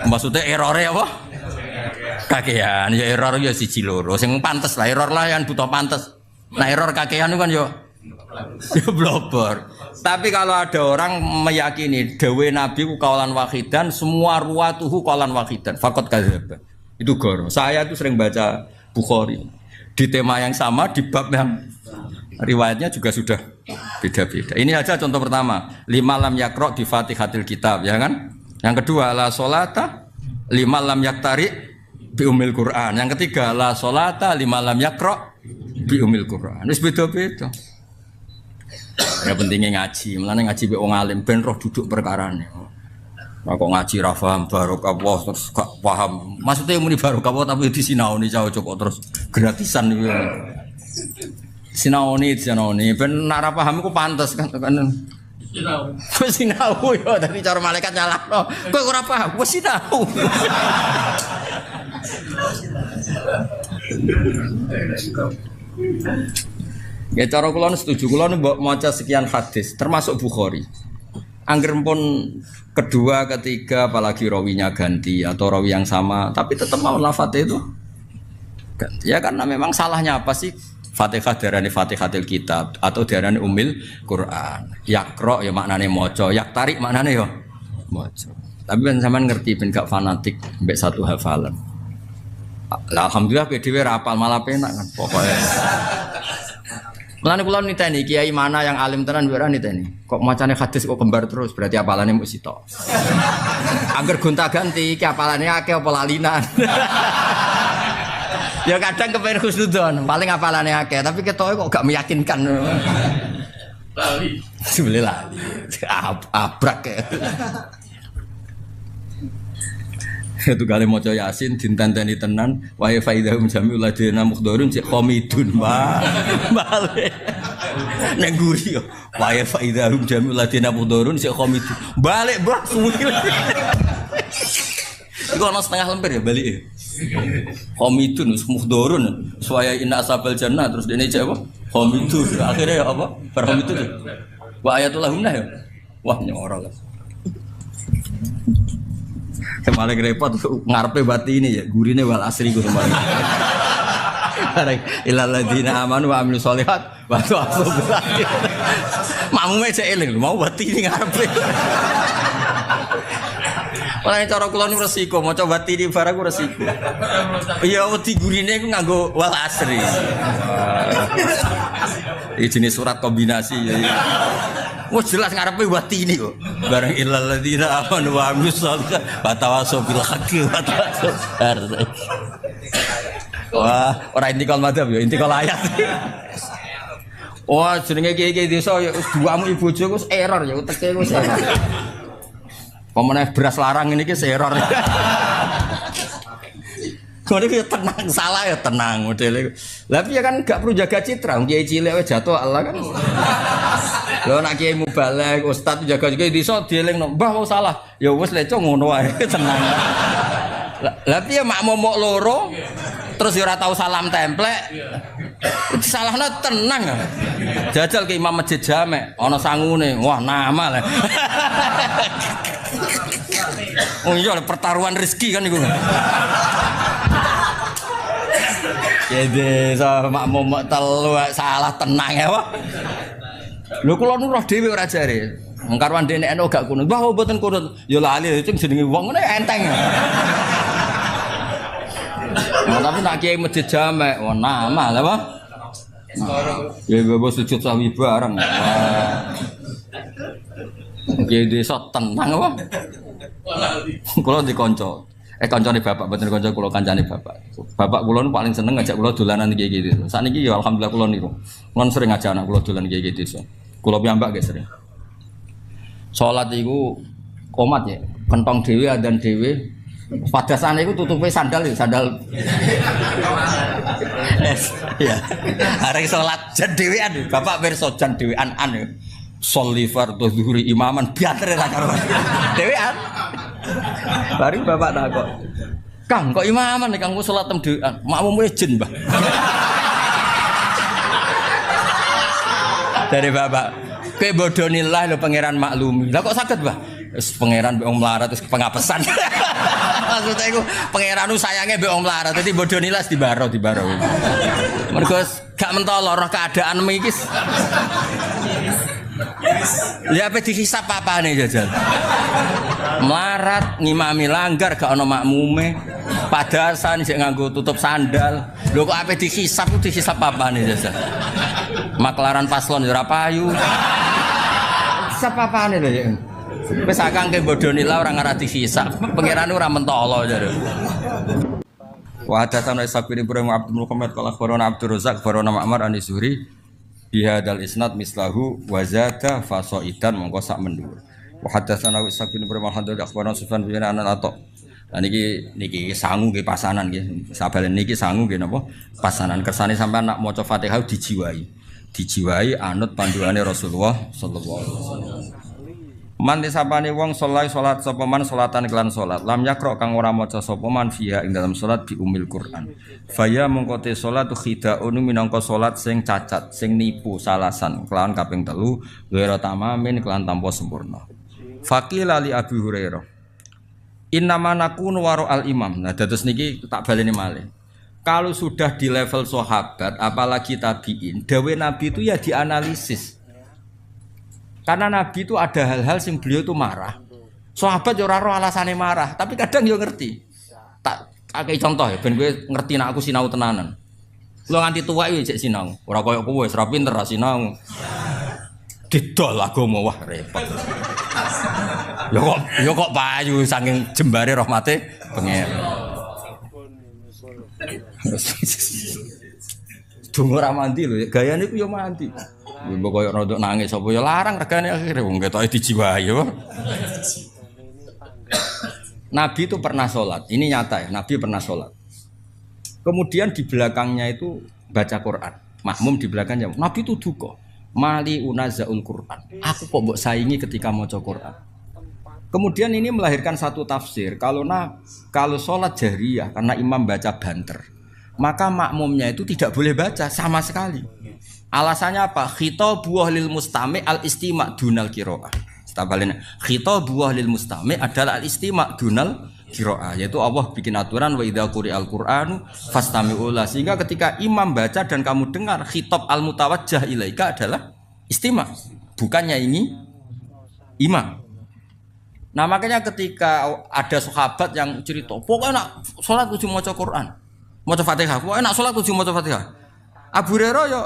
Maksudnya errore apa? Kakean ya error ya siji loro sing pantes lah error lah yang butuh pantes. Nah error kakean itu kan yo blobor. Tapi kalau ada orang meyakini dawe Nabi ku kaulan wahidan semua ruwatuhu kaulan wahidan faqat kadzdzab. Itu goro. Saya itu sering baca Bukhari di tema yang sama, di bab yang riwayatnya juga sudah beda-beda. Ini aja contoh pertama, 5 lam yakro di Fatihatil Kitab, ya kan? Yang kedua, la sholata 5 lam yaktari bi umil Quran. Yang ketiga, la sholata 5 lam yakro bi umil Quran. Wis beda-beda. Ya pentingnya ngaji, mulane ngaji be wong alim ben roh duduk perkarane. Nah, kok ngaji ra paham barokah terus gak paham. Maksudnya muni barokah tapi disinaoni cocok terus gratisan iki. Sinaoni ben nek ra paham iku pantes kan. Wis sinau yo dadi cara malaikat nyalahno. Kowe ora paham, wis sinau. Ya cara kula setuju, kula mbok maca sekian hadis termasuk Bukhari. Angger pun kedua, ketiga, apalagi rawinya ganti atau rawi yang sama, tapi tetap mau lafadznya itu ganti. Ya karena memang salahnya apa sih? Fatihah darani Fatihatil Kitab atau darani Umil Quran. Yakro ya maknane maca, yak tarik maknane ya maca. Tapi kan sampean ngerti ben gak fanatik mbek satu hafalan. Alhamdulillah PDW rapal malah penak kan pokoknya. Mulane kula niteni kiai mana yang alim tenan ora niteni. Kok macane hadis kok kembar terus berarti apalane mung sitok. Angger gonta-ganti iki apalane akeh apa lalinan. Ya kadang kepen husnudzon, paling apalane akeh tapi ketoke kok gak meyakinkan. Lali. Sebele lali. Abrak ya. Itu kali maca Yasin dintenteni tenan wa faidahum jami'ul ladina mukhdharun sik khamidun balik nek guri yo wa faidahum jami'ul ladina mukhdharun sik khamidun balik bah suwi iku ana setengah lemper ya balik khamidun mukhdharun suwaya inna asabal jannah terus dene cek apa khamidun akhirnya ya apa berhamidun wa ayatul lahumna ya wah nyorol paling repot ngarepe bati ini ya gurine wal asri ku kemarin. Bareng ilal ladina amanu wa amilus sholihat wa tawassaw bil haqqi. Makmume cek eling mau bati ini ngarepe. Ora cara kula nu resiko maca bati di barang ku resiko. Iya wedi gurine ku nganggo wal asri. Iki jenis surat kombinasi ya. Wes jelas ngarepe wati ini kok. Bareng ilal ladina amanu wa amilus sholihat wa tawassaw bil haqqi wa tawassaw. Wah, ora intikal madzhab ya, intikal ayat. Wah, jenenge kiai-kiai desa ya duamu ibu bojo wis error ya uteke wis error. Pemenang beras larang ini ki error. Kalau dia tenang, salah ya tenang modelnya. Tapi ya kan gak perlu jaga citra. Kiai cilik jatuh Allah kan. Lo nak kiai mubalek, ustad jaga juga di so dieling no. Bah mau salah, ya wes leco ngono ae tenang. Tapi ya mak momok loro, terus ya ora tau salam templek. Salahnya tenang. Jajal ke imam masjid jamek, ana sangune, wah nama lah. Oh iya pertaruhan rezeki kan itu. Jadi sama momok telu salah tenang ya wah. Lho kula nu roh dhewe ora jare. Wong karwan dene eno gak kunut. Wah mboten kunut. Ya lali sing jenenge wong ngene enteng. Nah, tapi nak kiai masjid jamek, wah nama lah Pak. Ya bebas sujud sawi bareng. Kiai desa tenang apa? Kula dikonco. Kancane bapak, mboten kanca kula kancane bapak. Bapak kula nu paling seneng ngajak kula dolanan kiai gitu. Sakniki ya alhamdulillah kula niku. Kula sering ngajak anak kula dolan kiai gitu. Kula piyambak guys sering. Salat iku komat ya, kentong dhewe adzan dhewe. Padasane iku tutupe sandal ya, sandal. Ya. Arek salat jan dhewean, bapak pirsa jan dhewean ya. Sholli fardhu zuhri imaman biatre ra karo. Dhewean. Bareng bapak takok. Kang kok imaman nek kanggo salat tem dhewean, makmum jin, Mbah. Dari bapak, kowe bodonilah lho pangeran maklumi. Lah kok saged, Mbah? Wis pangeran mbek wong melarat wis pengapesan. Maksudnya iku pangeran nu sayange mbek wong melarat, dadi bodonilah dibaro. Mergo gak mentolo roh keadaan iki. Lihat apa dihisap apa nih jajal? Melarat, ngimami langgar, gak ono makmume. Padasan sik nganggo tutup sandal. Lho kok ape dihisap apane jasa? Maklaran paslon ya ora payu. Hisap apane lho ya. Wis akang ke bodoni la ora ngarah dihisap. Pangerane ora mentolo jare. Wa hadatsana Ishaq bin Ibrahim Abdul Muhammad qala akhbarana Abdur Razzaq akhbarana Ma'mar an Zuhri bihadzal isnad mislahu wa zada fasaidan mongko sak mendhuwur. Wa hadatsana Ishaq bin Ibrahim al-Haddad akhbarana Sufyan bin Ato. Lah niki sangu nggih pasanan nggih. Sabalen niki sangu nggih napa? Pasanan kersane sampean nak maca Fatihah dijiwai. Dijiwai anut panduane Rasulullah sallallahu alaihi wasallam. Man disapane wong salat sapa man salatan kelan salat lam yakra kang ora maca sapa man fiha ing dalam salat bi umil Quran faya mongko te salat khidaun minangka salat sing cacat sing nipu salasan kelawan kaping 3 ghairu tamamin kelan tanpa sempurna faqila li Abi Hurairah innama nakunu waro al imam. Nah dados niki tak baleni malih kalau sudah di level sahabat apalagi tabiin dawe Nabi itu ya dianalisis. Karena Nabi itu ada hal-hal yang beliau itu marah. Sahabat yo ora ro alasane marah, tapi kadang yo ngerti. Tak akeh contoh ya ben kowe ngerti nek aku sinau tenanan. Lo nganti tuwa iki jek sinau. Ora koyo kowe wis ra pinter ra sinau. Didol agama wah repot. Yo kok payu saking jembare rahmate pengen. Dungo ra mandi lho, gayane ku yo mandi. Mbok koyo rodok nangis apa ya larang regane akhire wong ketoke dijiwahi yo. Nabi itu pernah sholat, ini nyata ya, Nabi pernah sholat. Kemudian di belakangnya itu baca Quran, makmum di belakangnya. Nabi itu duka, mali unazaul Quran. Aku kok mbok saingi ketika maca Quran. Kemudian ini melahirkan satu tafsir, kalau sholat jahriyah karena imam baca banter, maka makmumnya itu tidak boleh baca sama sekali. Alasannya apa? Khitabu lil mustami' al istima' dunal qiraah. Tabalena khitabu lil mustami' adalah al istima' dunal qiraah, yaitu Allah bikin aturan wa idza quri'al qur'anu fastami'u la, sehingga ketika imam baca dan kamu dengar khitab al mutawajjah ilaika adalah istima', bukannya ini imam. Nah makanya ketika ada sahabat yang cerita, pokoknya nak sholat kudu maca Quran, maca Fatihah, pokoknya nak sholat kudu maca Fatihah. Abu Hurairah yo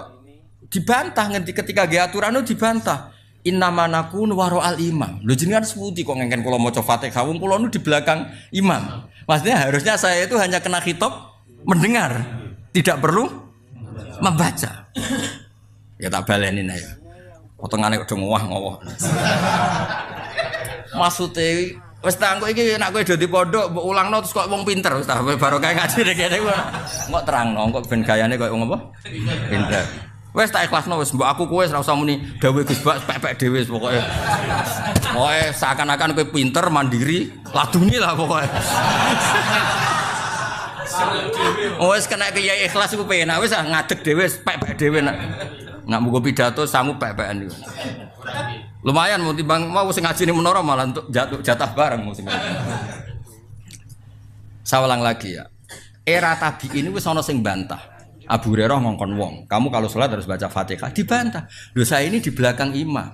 dibantah ngerti ketika ge aturan itu dibantah. Innama nakun waro al imam. Lho jenengan seputi kok ngengken kula maca Fatihah, wong kula nu di belakang imam. Maksudnya harusnya saya itu hanya kena khitab mendengar, tidak perlu membaca. Ya tak baleni ya. Potongane kok ngowah-ngowah. Maksude wis tak engko iki nek kowe dadi pondok mbok ulangno terus kok wong pinter wis tak barokah ngaji kene kok terangno kok ben gayane koyo wong apa? Pinter. Wes tak ikhlasno wis mbok aku kowe ora usah muni dawuh Gus Bak pepek dhewe pokoke. Pokoke seakan-akan kowe pinter mandiri, laduni lah pokoke. Wes kena kiai ikhlas iku penak wis ngadeg dhewe pepek dhewe nak. Nak mugo pidato sangu pepekan iku. Lumayan mau timbang mau sing ngajine menara malah untuk jatah bareng mau sing. Sawalang lagi ya. Era tabi'in wis ana sing bantah. Abu Hurairah ngongkon wong, kamu kalau sholat harus baca Fatihah, dibantah. Loh saya ini di belakang imam.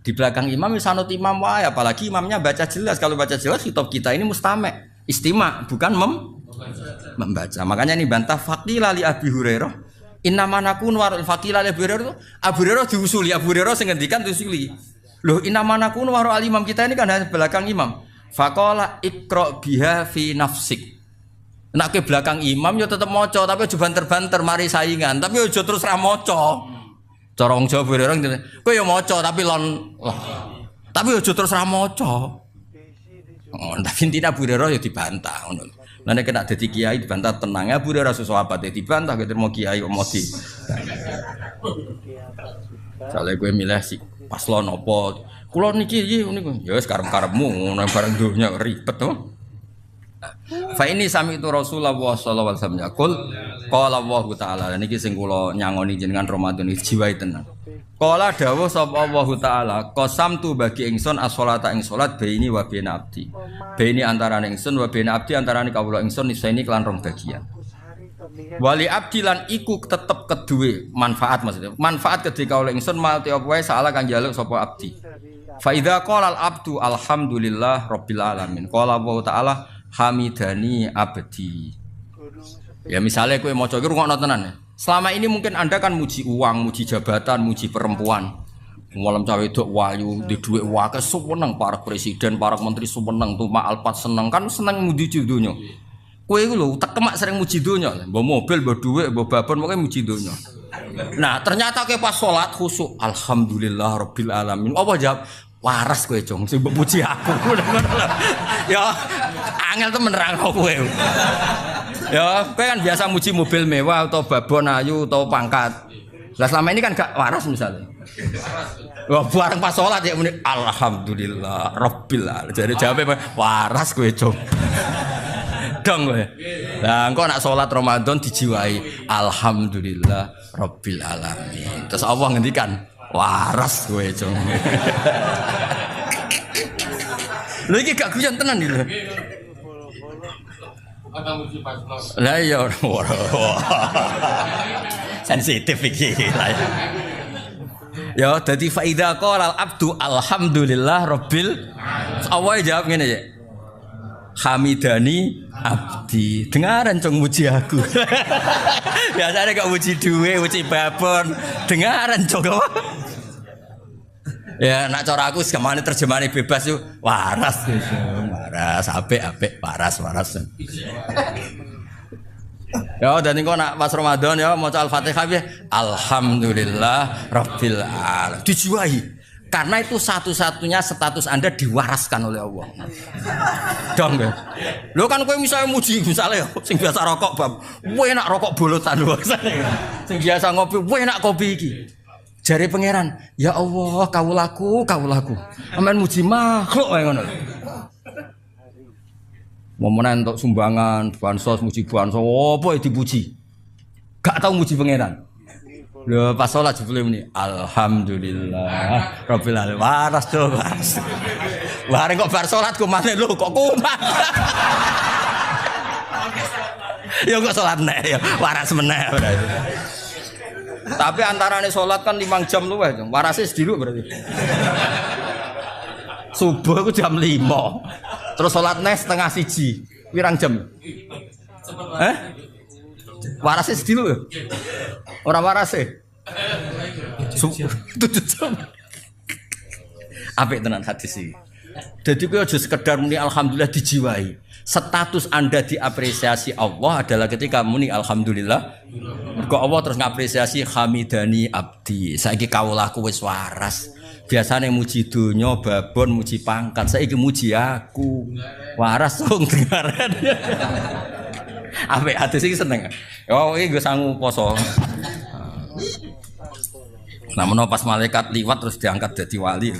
Di belakang imam misanut imam wae, apalagi imamnya baca jelas. Kalau baca jelas kitab kita ini mustame', istima', bukan membaca. Makanya ini bantah faqila li Abi Hurairah. Innama nakun warul faqila li Abi Hurairah itu Abu Hurairah diusuli, Abu Hurairah sing ngendikan diusuli. Loh innama nakun warul imam kita ini kan hanya belakang imam. Faqala iqra biha fi nafsik. Nak ke belakang imam yo tetep maca tapi aja banter-banter mari saingan tapi aja terus ra maca. Cara wong Jawa berorang kowe yo maca tapi lon tapi aja terus ra maca. Oh, tapi intinya Abu Hurairah yo dibantah ngono. Lah nek kena dadi kiai dibantah tenang Abu Hurairah sahabat dibantah kok terima kiai kok mesti. Soale kowe milih si paslon apa? Kula niki niku ya wis karep-karepmu ngono bareng donya ribet to. Fa ini sami itu Rasulullah sallallahu alaihi wasallam yaqul qala Allah taala niki sing kula nyangoni jenengan Ramadan iki jiwai tenan. Qala dawuh sapa Allah taala qasamtu bagi ingsun as-sholata ing salat baini wa baina abdi. Baini antarané ingsun wa baina abdi antarané kawula ingsun nisaini kelan rong bagian. Wali abdi lan iku tetep keduwe manfaat maksudnya. Manfaat ketika kawula ingsun malti apa wae saala kang njaluk sapa abdi. Fa idza qala al-abdu alhamdulillah rabbil alamin. Qala Allah taala hamidani abdi. Ya misalnya kowe maca iki rungokno tenan. Selama ini mungkin Anda kan muji uang, muji jabatan, muji perempuan. Malam cawe wedok wayu, di dhuwit wae seneng para presiden, para menteri seneng, Tuma Alpat seneng kan seneng muji dunya. Kowe iku lho tekemak sering muji dunya, mbok mobil, mbok dhuwit, mbok babon pokoke muji dunya. Nah, ternyata kowe pas salat khusyuk, alhamdulillah rabbil alamin. Apa jawab? Waras kowe, Jong, sing mbok puji aku. Ya, angel temen nerangno kowe. Ya, kowe kan biasa muji mobil mewah atau babon ayu atau pangkat. Lah selama ini kan gak waras misalnya. Wah, bareng pas salat ya muni alhamdulillah rabbil alamin. Jadi jawabnya waras kowe, Jong. Dong kowe. Lah engko nak salat Ramadan dijiwai alhamdulillah rabbil alamin. Terus Allah ngendikan waras kowe, Jong. Lha iki gak guyon tenan iki lho. Lah iya sensitif iki lah. Ya dadi fa idza qala al abdu alhamdulillah rabbil Allah jawab ngene ya. Hamidani abdi. Dengaran Jong muji aku. Biasanya gak muji duwe, muji babon. Dengaran Jong apa? Ya nak cara aku segamane terjemahane bebas yo waras yo. Waras apik waras. Ya dan engko nak pas Ramadan ya maca Al-Fatihah ya alhamdulillah rabbil alamin. Dijiwai. Karena itu satu-satunya status Anda diwaraskan oleh Allah. Dong ya. Lho kan kowe misalnya muji misalnya sing biasa rokok bab, kowe enak rokok bolotan lho. Sing biasa ngopi, kowe enak kopi iki. Jare pangeran, ya Allah, kawulaku. Amen muji makhluk wae ngono. Momen entuk sumbangan, bansos muji bansos, apa dipuji. Gak tau muji pangeran. Lho pas salat jebule muni alhamdulillah rabbil alamin. Waras to, waras. Bareng kok bar salat kumane lho kok kumat. Ya kok salat nek ya waras meneh berarti. Tapi antarane salat kan 5 jam luwih, warase sediluk berarti. Subuh ku jam 5. Terus salat nek setengah 1. Pirang jam? Warase sediluk ya? Ora warase. 7 jam. Apik tenan hadis iki. Dadi kowe aja sekedar muni alhamdulillah dijiwai. Status Anda diapresiasi Allah adalah ketika muni alhamdulillah. Mergo Allah terus ngapresiasi hamidani abdi. Saiki kawulaku wis waras. Biasane muji donya, babon, muji pangkat. Saiki muji aku. Waras wong dengaran. Apik hadis iki seneng. Oh iki nggo sangu poso. Namun pas malaikat liwat terus diangkat jadi wali.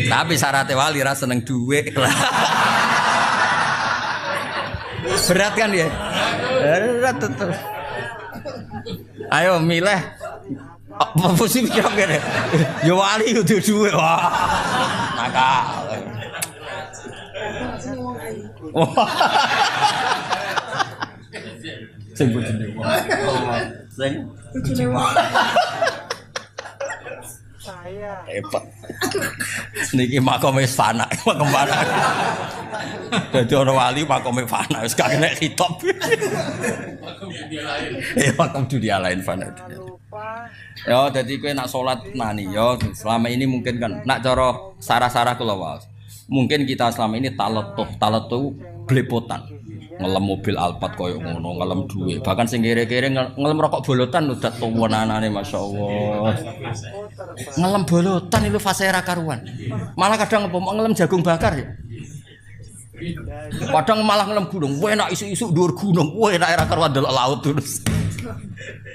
Tapi syaratnya wali rasa seneng duit. Berat kan ya? Berat tetep. Ayo milih. Apa sih kira-kira? Ya wali itu duit. Wah. Nakal. Sing bojone wong. Sing bojone wong. Saya hebat. Niki makome fana, makom fana. Dadi ana wali makome fana wis gak kena hitop. Makom dunia lain fana. Ya dadi kowe nak salat nani ya selama ini mungkin kan nak cara sarah-sarah kula wae. Mungkin kita selama ini taletuh blepotan. Ngelem mobil Alphard koyo ngono, ngelem duwe. Bahkan sing kere-kere ngelem rokok bolotan udah tuwonanane masyaallah. Ngelem bolotan itu fase ra karuan. Malah kadang ngelem jagung bakar ya. Kadang malah ngelem gunung, enak isu-isu dhuwur gunung, enak ra karuan delok laut terus.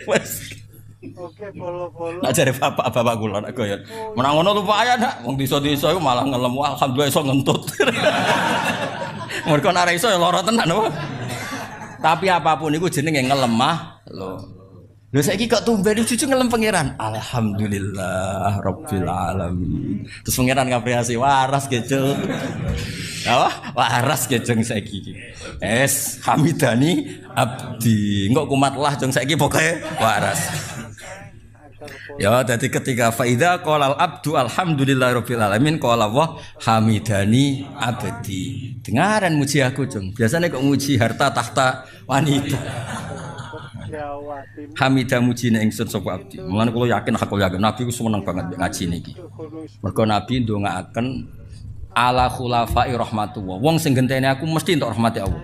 Wes. Oke, polo-polo. Nak jare bapak kula nak goyon. Menang ngono lumayan nak, wong desa-desa iku malah ngelem alhamdulillah iso ngentut. Mergo nek ora iso ya lara tenan apa. Tapi apapun iku jenenge ngelemah lho. Lho saiki kok tumben cucu ngelem pangeran. Alhamdulillah rabbil alamin. Terus pangeran ngapresiasi waras gejel. Apa? Waras gejeng saiki iki. Hamidani abdi. Engko kumatlah jeng saiki pokoke waras. Ya, jadi ketika faida qolal abdu alhamdulillahirabbil alamin qala wa hamidani abdi. Dengaran muji aku, Cung. Biasanya kok muji harta tahta wanita. Hamidah mujine ingsun sapa abdi. Mulane kula yakin Nabi ku seneng banget ngaji niki. Mergo Nabi ndongaaken ala khulafai rahmatullah. Wong sing genteni aku mesti entuk rahmati Allah.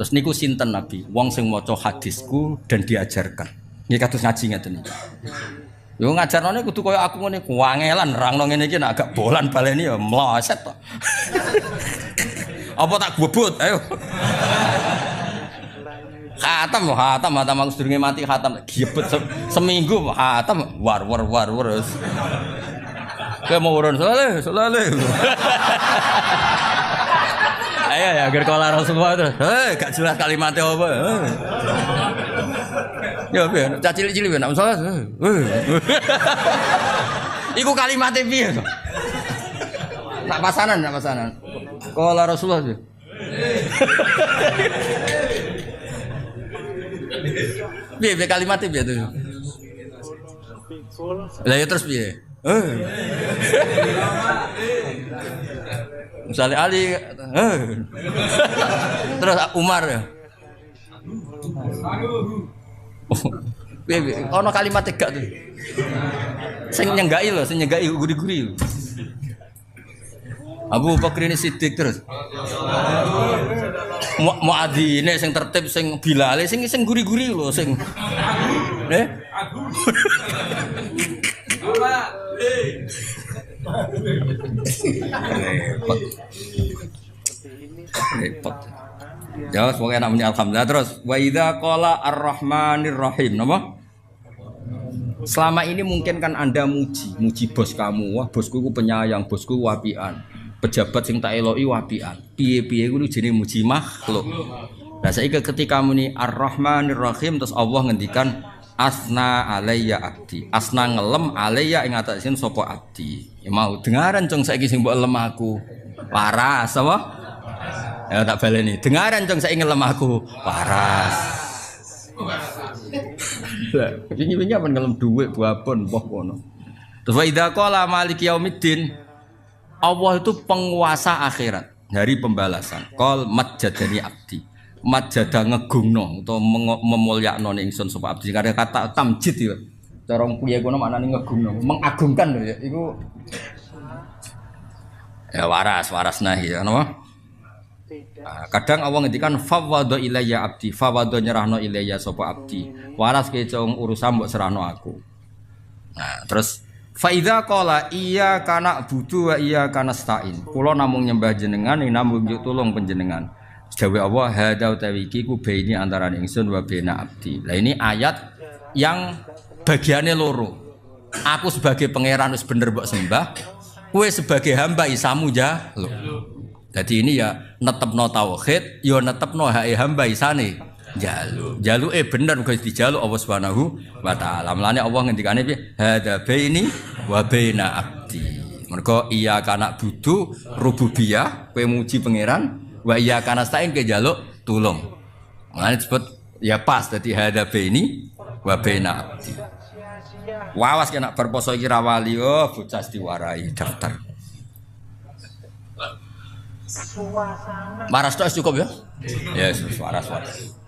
Terus niku sinten Nabi? Wong sing maca hadisku dan diajarkan. Nggih kados ngaji ngeten iki. Yo ngajarane kudu kaya aku ngene, kuangelan nerangno ngene iki nek agak bolan baleni ya mloset to. Apa tak bobot? Ayo. Khatam aku sedurunge mati khatam. Giebet seminggu khatam war wis. Kayak mau urun soleh. Ayo ya agar kala Rasulullah terus. Gak jelas kalimatnya apa. Ya piye, cah cilik-cilik nek salah. Iku kalimatnya piye to? Nak pasanan. Kala Rasulullah. Piye kalimatnya piye to? Lah ya terus piye? Misalnya Ali, terus Umar ya. Ono kalimat tegak tuh. Sing nyenggai guri-guri. Abu Bakar ini Siddiq terus. Muadzine sing tertib sing Bilal sing guri-guri lho sing. Repot. Ya, semoga namanya alhamdulillah terus. Wa idza qala ar-rahmanir rahim, napa? Selama ini mungkin kan Anda muji bos kamu. Wah, bosku ku penyayang, bosku wapian. Pejabat sing tak eloki wapian. Piye-piye kuwi jenenge muji makhluk. Lah saiki ketika muni ar-rahmanir rahim terus Allah ngendikan asna alayya abdi. Asna ngelem alayya ing atasin sapa abdi. Ya mau dengaran cung saiki sing mbok lem aku. Waras apa? Ya tak baleni. Dengaran cung saiki ngelem aku. Waras. Lah, wingi-wingi apa ngelem dhuwit babon poh kono. Terus wa idza qala maliki yaumiddin. Allah itu penguasa akhirat, hari pembalasan. Qol majjadani abdi. Majjada ngegungno utawa memulyakno ingsun sapa abdi. Karena kata tamjid ya. Cara piye kono maknane ngegungno, mengagungkan lho ya. Iku ya waras nahi ya napa? Nah, kadang Allah ngendikan fawwadha ilayya abdi, fawwadha nyerahno ilayya sapa abdi. Waras ke cung urusan mbok serahno aku. Nah, terus fa idza qala iya kana budu wa iya kana stain. Kula namung nyembah jenengan ing namung tulung panjenengan. Jawe Allah hadza utawi iki ku baini antarané ingsun wa baina abdi. Lah ini ayat yang bagiannya loro. Aku sebagai pangeran wis bener mbok sembah, kowe sebagai hamba isamu jaluk. Jadi ini ya netepno tauhid, ya netepno hak hamba isane jaluk. Jaluke bener kok dijaluk Allah Subhanahu wa taala. Mulane Allah ngendikane piye? Hadza baini wa baina abdi. Mergo iya kana budu rububiyah, kowe muji pangeran, wa iya kana stain ke jaluk tulung. Mulane disebut ya pas dadi hadza baini wa baina abdi. Wawas kena berposo iki ra wali, oh bocah diwarai daftar. Waras tok cukup ya? Ya, waras.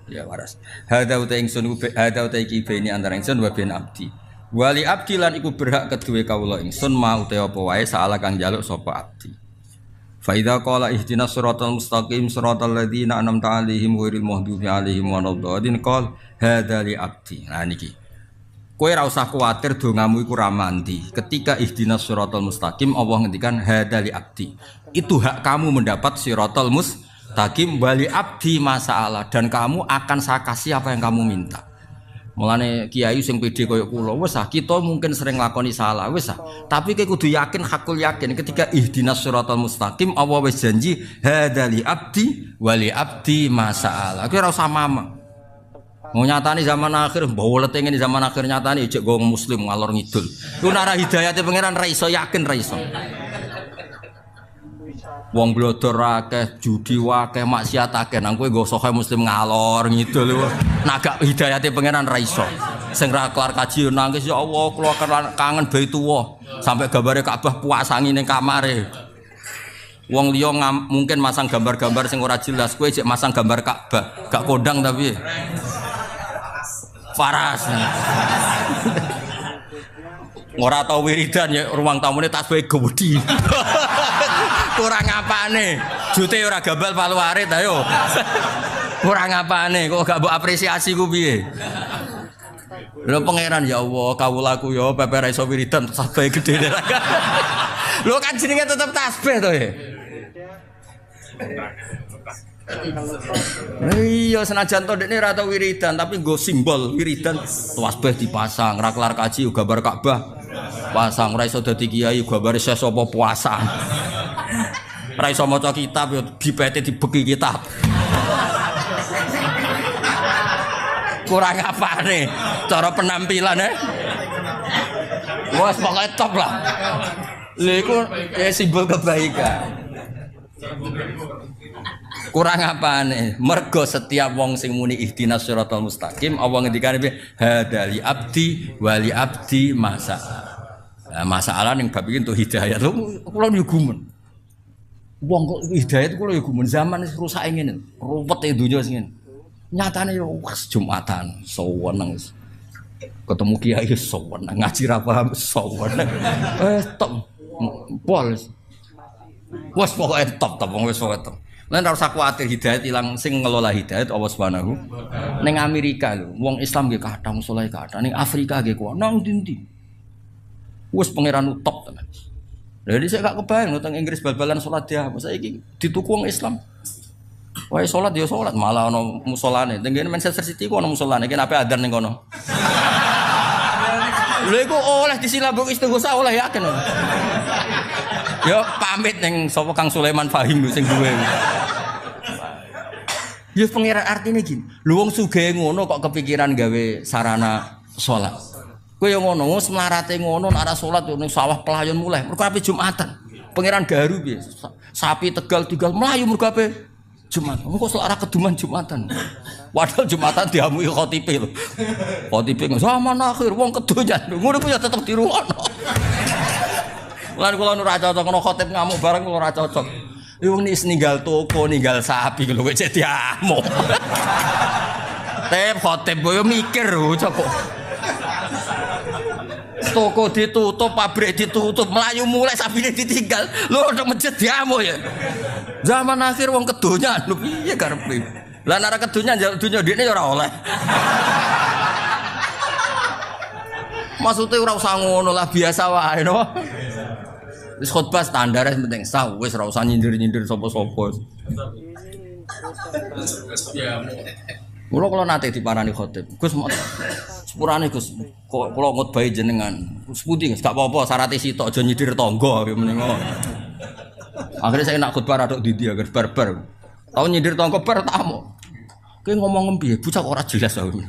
Ya waras. Hadza uta ingsun hadza uta iki bene antara ingsun wa ben abdi. Wali abdi lan iku berhak kedue kawula ingsun mau te apa wae saala kang njaluk sapa abdi. Fa idza qala ihdinas siratal mustaqim siratal ladzina an'amta 'alaihim ghairil maghdubi 'alaihim waladdallin qol hadza li abdi. Nah niki. Kowe ora usah kuwatir dongamu iku ra mandi. Ketika ihdinas siratal mustaqim Allah ngendikan hadza li abdi. Itu hak kamu mendapat siratal mustaqim wali abdi masalah dan kamu akan saya kasih apa yang kamu minta. Mulane kiai sing pede koyo kula wis kita mungkin sering lakoni salah wis tapi kowe kudu yakin hakul yakin ketika ihdinas siratal mustaqim Allah wis janji hadza li abdi wali abdi masalah. Kowe ora usah mamang. Mau nyatani zaman akhir, bawa leteng ini zaman akhir nyatani ijek gong muslim ngalor ngidul. Ku nara hidayate pangeran ra iso yakin ra iso. Wong blodor akeh, judi akeh, maksiat akeh, nang kowe go sohe muslim ngalor ngidul. Nah gak hidayate pangeran ra iso. Sing ra kelar kaji nangis ya Allah, kula kangen Baitullah. Sampai gambare Ka'bah puasangi ning kamare. Wong liya mungkin masang gambar-gambar sing ora jelas, kowe cek masang gambar Ka'bah, gak kondang tapi. Faras. Ora tau wiridan ya ruang tamune tasbih gede. Kurang apane? Jute ora gambal palu arit ayo. Kurang apane kok gak mbok apresiasi ku piye? Lho pangeran ya Allah, kawulaku ya pepe ra iso wiridan tasbih gede. Lho kan jenenge tetep tasbih to ya. Iya senajan to dekne ora tau wiridan tapi nggo simbol wiridan tasbih dipasang, ra kelar kaji gambar Ka'bah pasang, ora iso dadi kiai gambare ses apa puasa. Ora iso maca kitab yo dipete dibeki kitab. Kurang apane cara penampilan wes pokoke top lah. Lha iku simbol kebaikan. Kurang apane mergo setiap wong sing muni ihdinas siratal mustaqim Allah ngendikane hadali abdi wali abdi masa. Nah, masalah ning bab iki entuk hidayah lho kula yo gumen. Wong kok hidayah kula yo gumen zaman wis rusak ngene. Ruwet e donya sing ngene. Nyatane yo wis Jumatan sewenang ketemu kiai sewenang ngaji ra paham sewenang. Top. Pol. Wes pokoke top wis pokoke top. Lan ora usah kuwatir hidayat ilang sing ngelola hidayat Allah Subhanahu. Ning Amerika lho, wong Islam nggih kathah musala kathah. Ning Afrika nggih kuwi nang ndi-ndi. Wes pangeran top tenan. Lha iki saya gak kebayang teng Inggris bal-balan salat dia. Saiki dituku wong Islam. Wae salat ya salat malah ana musolane. Teng Manchester City ku ana musolane. Iki ape adzan ning kono. Lha iku oleh disilabuk istighosa oleh yakin. Ya pamit ning sapa Kang Sulaiman Fahim sing duwe. Ya pengiran artine gini. Lho wong sugih ngono kok kepikiran gawe sarana salat. Kowe yo ngono, wis mlarate ngono nek arep salat ning sawah pelayon mulai. Mergo ape Jumatan. Pangeran garu piye? Sapi Tegal mlayu mergo ape Jumat. Engko sok arep keduman Jumatan. Padahal Jumatan diamui khotibe lho. Khotibe zaman akhir wong kedonyan. Ngono ku ya tetep dirungokno. Lan kula ora cocok ono khotib ngamuk bareng kula ora cocok. Wong nis ninggal toko, ninggal sapi lho kok jadi amuk. Tep khotib yo mikir kok. Toko ditutup, pabrik ditutup, melayu mulai sapine ditinggal. Lho nek masjid diamuk ya. Zaman akhir wong kedonyan lho piye karepe. Lah nek kedonyan njaluk donya ndekne ya ora oleh. Maksudnya ora usah ngono lah biasa wae no. Wis khotbah standar penting sah wis ora usah nyindir-nyindir sapa-sapa. Kula nate diparani khotib. Gus sepurane Gus, kok kula ngutbahi jenengan. Sepundi gak apa-apa syaraté sitok aja nyidir tangga meningo. Akhirnya saya nak khutbah radok didi agar barbar. Tahu nyindir tangga bar tamu. Kowe ngomong piye? Bocah ora jelas aku.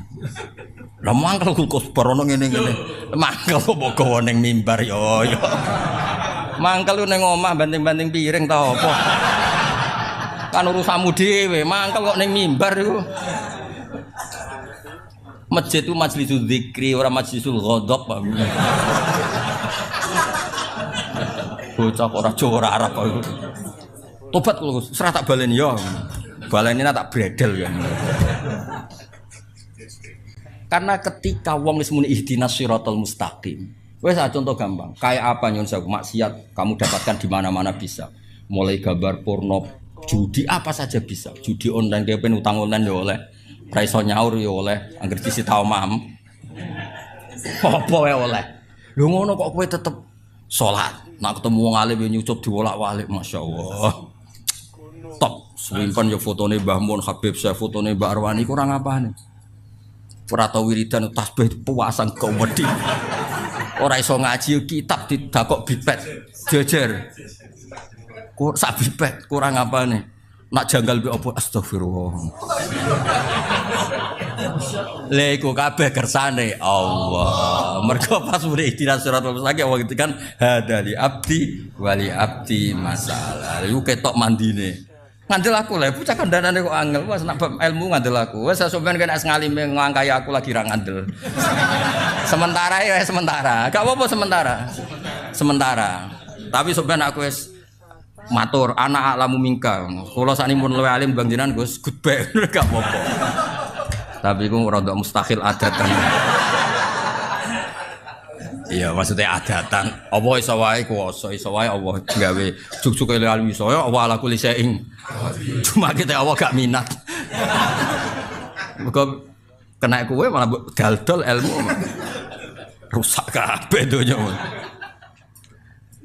Lah mangkel kok barono ngene-ngene. Mangkel kok mbok gawa ning mimbar yo. Mangkel lu ning omah banting-banting piring ta apa? Kan urusanmu dhewe, mangkel kok ning mimbar iku. Masjid itu majlisul dzikri, ora majlisul ghadab. Bocah ora Jawa ora Arab aku. Tobat lho, serah tak baleni yo. Baleni tak bredel ya. Karena ketika wong wis muni ihdinas siratal mustaqim. Wes contoh gampang, kayak apa nyun sewu maksiat kamu dapatkan di mana-mana bisa. Mulai gambar porno, judi apa saja bisa. Judi online dia pen utang online ya oleh. Ra iso nyaur ya oleh, anggere disita omam. Apa wae oleh. Lho ngono kok kowe tetep salat. Nak ketemu wong alim yo nyucup diwolak-walik masyaallah. Top, simpen yo fotone Mbah Mun Habib, saya fotone Mbak Arwani kurang apane. Ora tau wiridan tasbih puasan kok wedi. Ora iso ngaji kitab didakok bipet jejer. Sak bipet kurang apane. Nak janggal bi apa astagfirullah. Lha iku kabeh kersane Allah. Mergo pas muni ihdinas siratal mustaqim Allah ngendikan hadali abdi wali abdi masalah. Iku ketok mandine. Ngandel aku lah, bocah kandhanane kok angel, wes nak ilmu ngandel aku. Wes sampean kena ngalime ngangkai aku lagi ra ngandel. Sementara ya sementara. Gak apa-apa sementara. Sementara. Tapi sampean aku wis matur anak alamu mingka. Kula sakniki mun luwih alim Bang jenengan Gus goodbye gak apa-apa. Tapi ku rada mustahil adatan. Iya maksudnya adatan. Apa iso wae kuwasa, iso wae Allah gawe juk-juk ilmu iso ya Allah ala kulli syai'in. Cuma kita Allah gak minat. Muga kena kowe malah dal-dal ilmu. Rusak kabeh donya.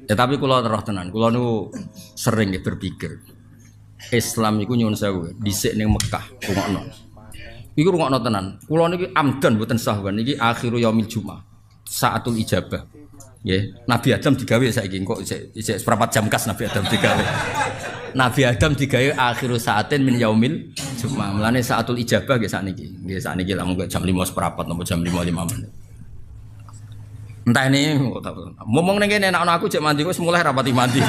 Ya tapi kula terus tenan, kula niku sering berpikir Islam iku nyuwun sewu dhisik ning Mekah rungokno. Iku rungokno tenan. Kula niki amdan mboten sahwan iki akhiru yaumil jumat. Saatul ijabah. Nggih, Nabi Adam digawe saiki kok isih seperempat jam kas Nabi Adam digawe. Nabi Adam digawe akhiru saatin min yaumil jumat. Mulane saatul ijabah nggih sakniki. Nggih sakniki lamun jam 5 seperempat napa jam 5 menit. Entah ini ngomong ning kene nek ana aku jek mandi wis mulai rapati mandi.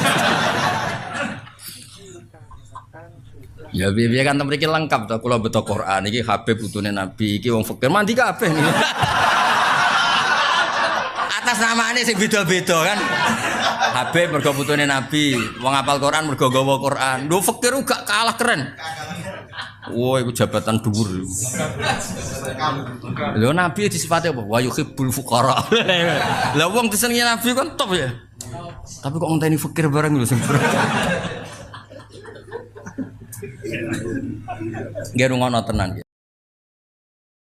Ya biar kan mriki lengkap to kula beto Quran iki Habib putune Nabi iki wong fakir mandi kabeh niki. Atas namane sing beda-beda kan. Habib mergo putune Nabi, wong hafal Quran mergo gawa Quran. Lho fakir gak kalah keren. Wah, itu jabatan dhuwur. Lho Nabi disifati apa? Wa yuhibbul fuqara. Lah wong disenengi Nabi kan top ya. Tapi kok ngenteni fakir bareng lho sing nggih rungono tenan.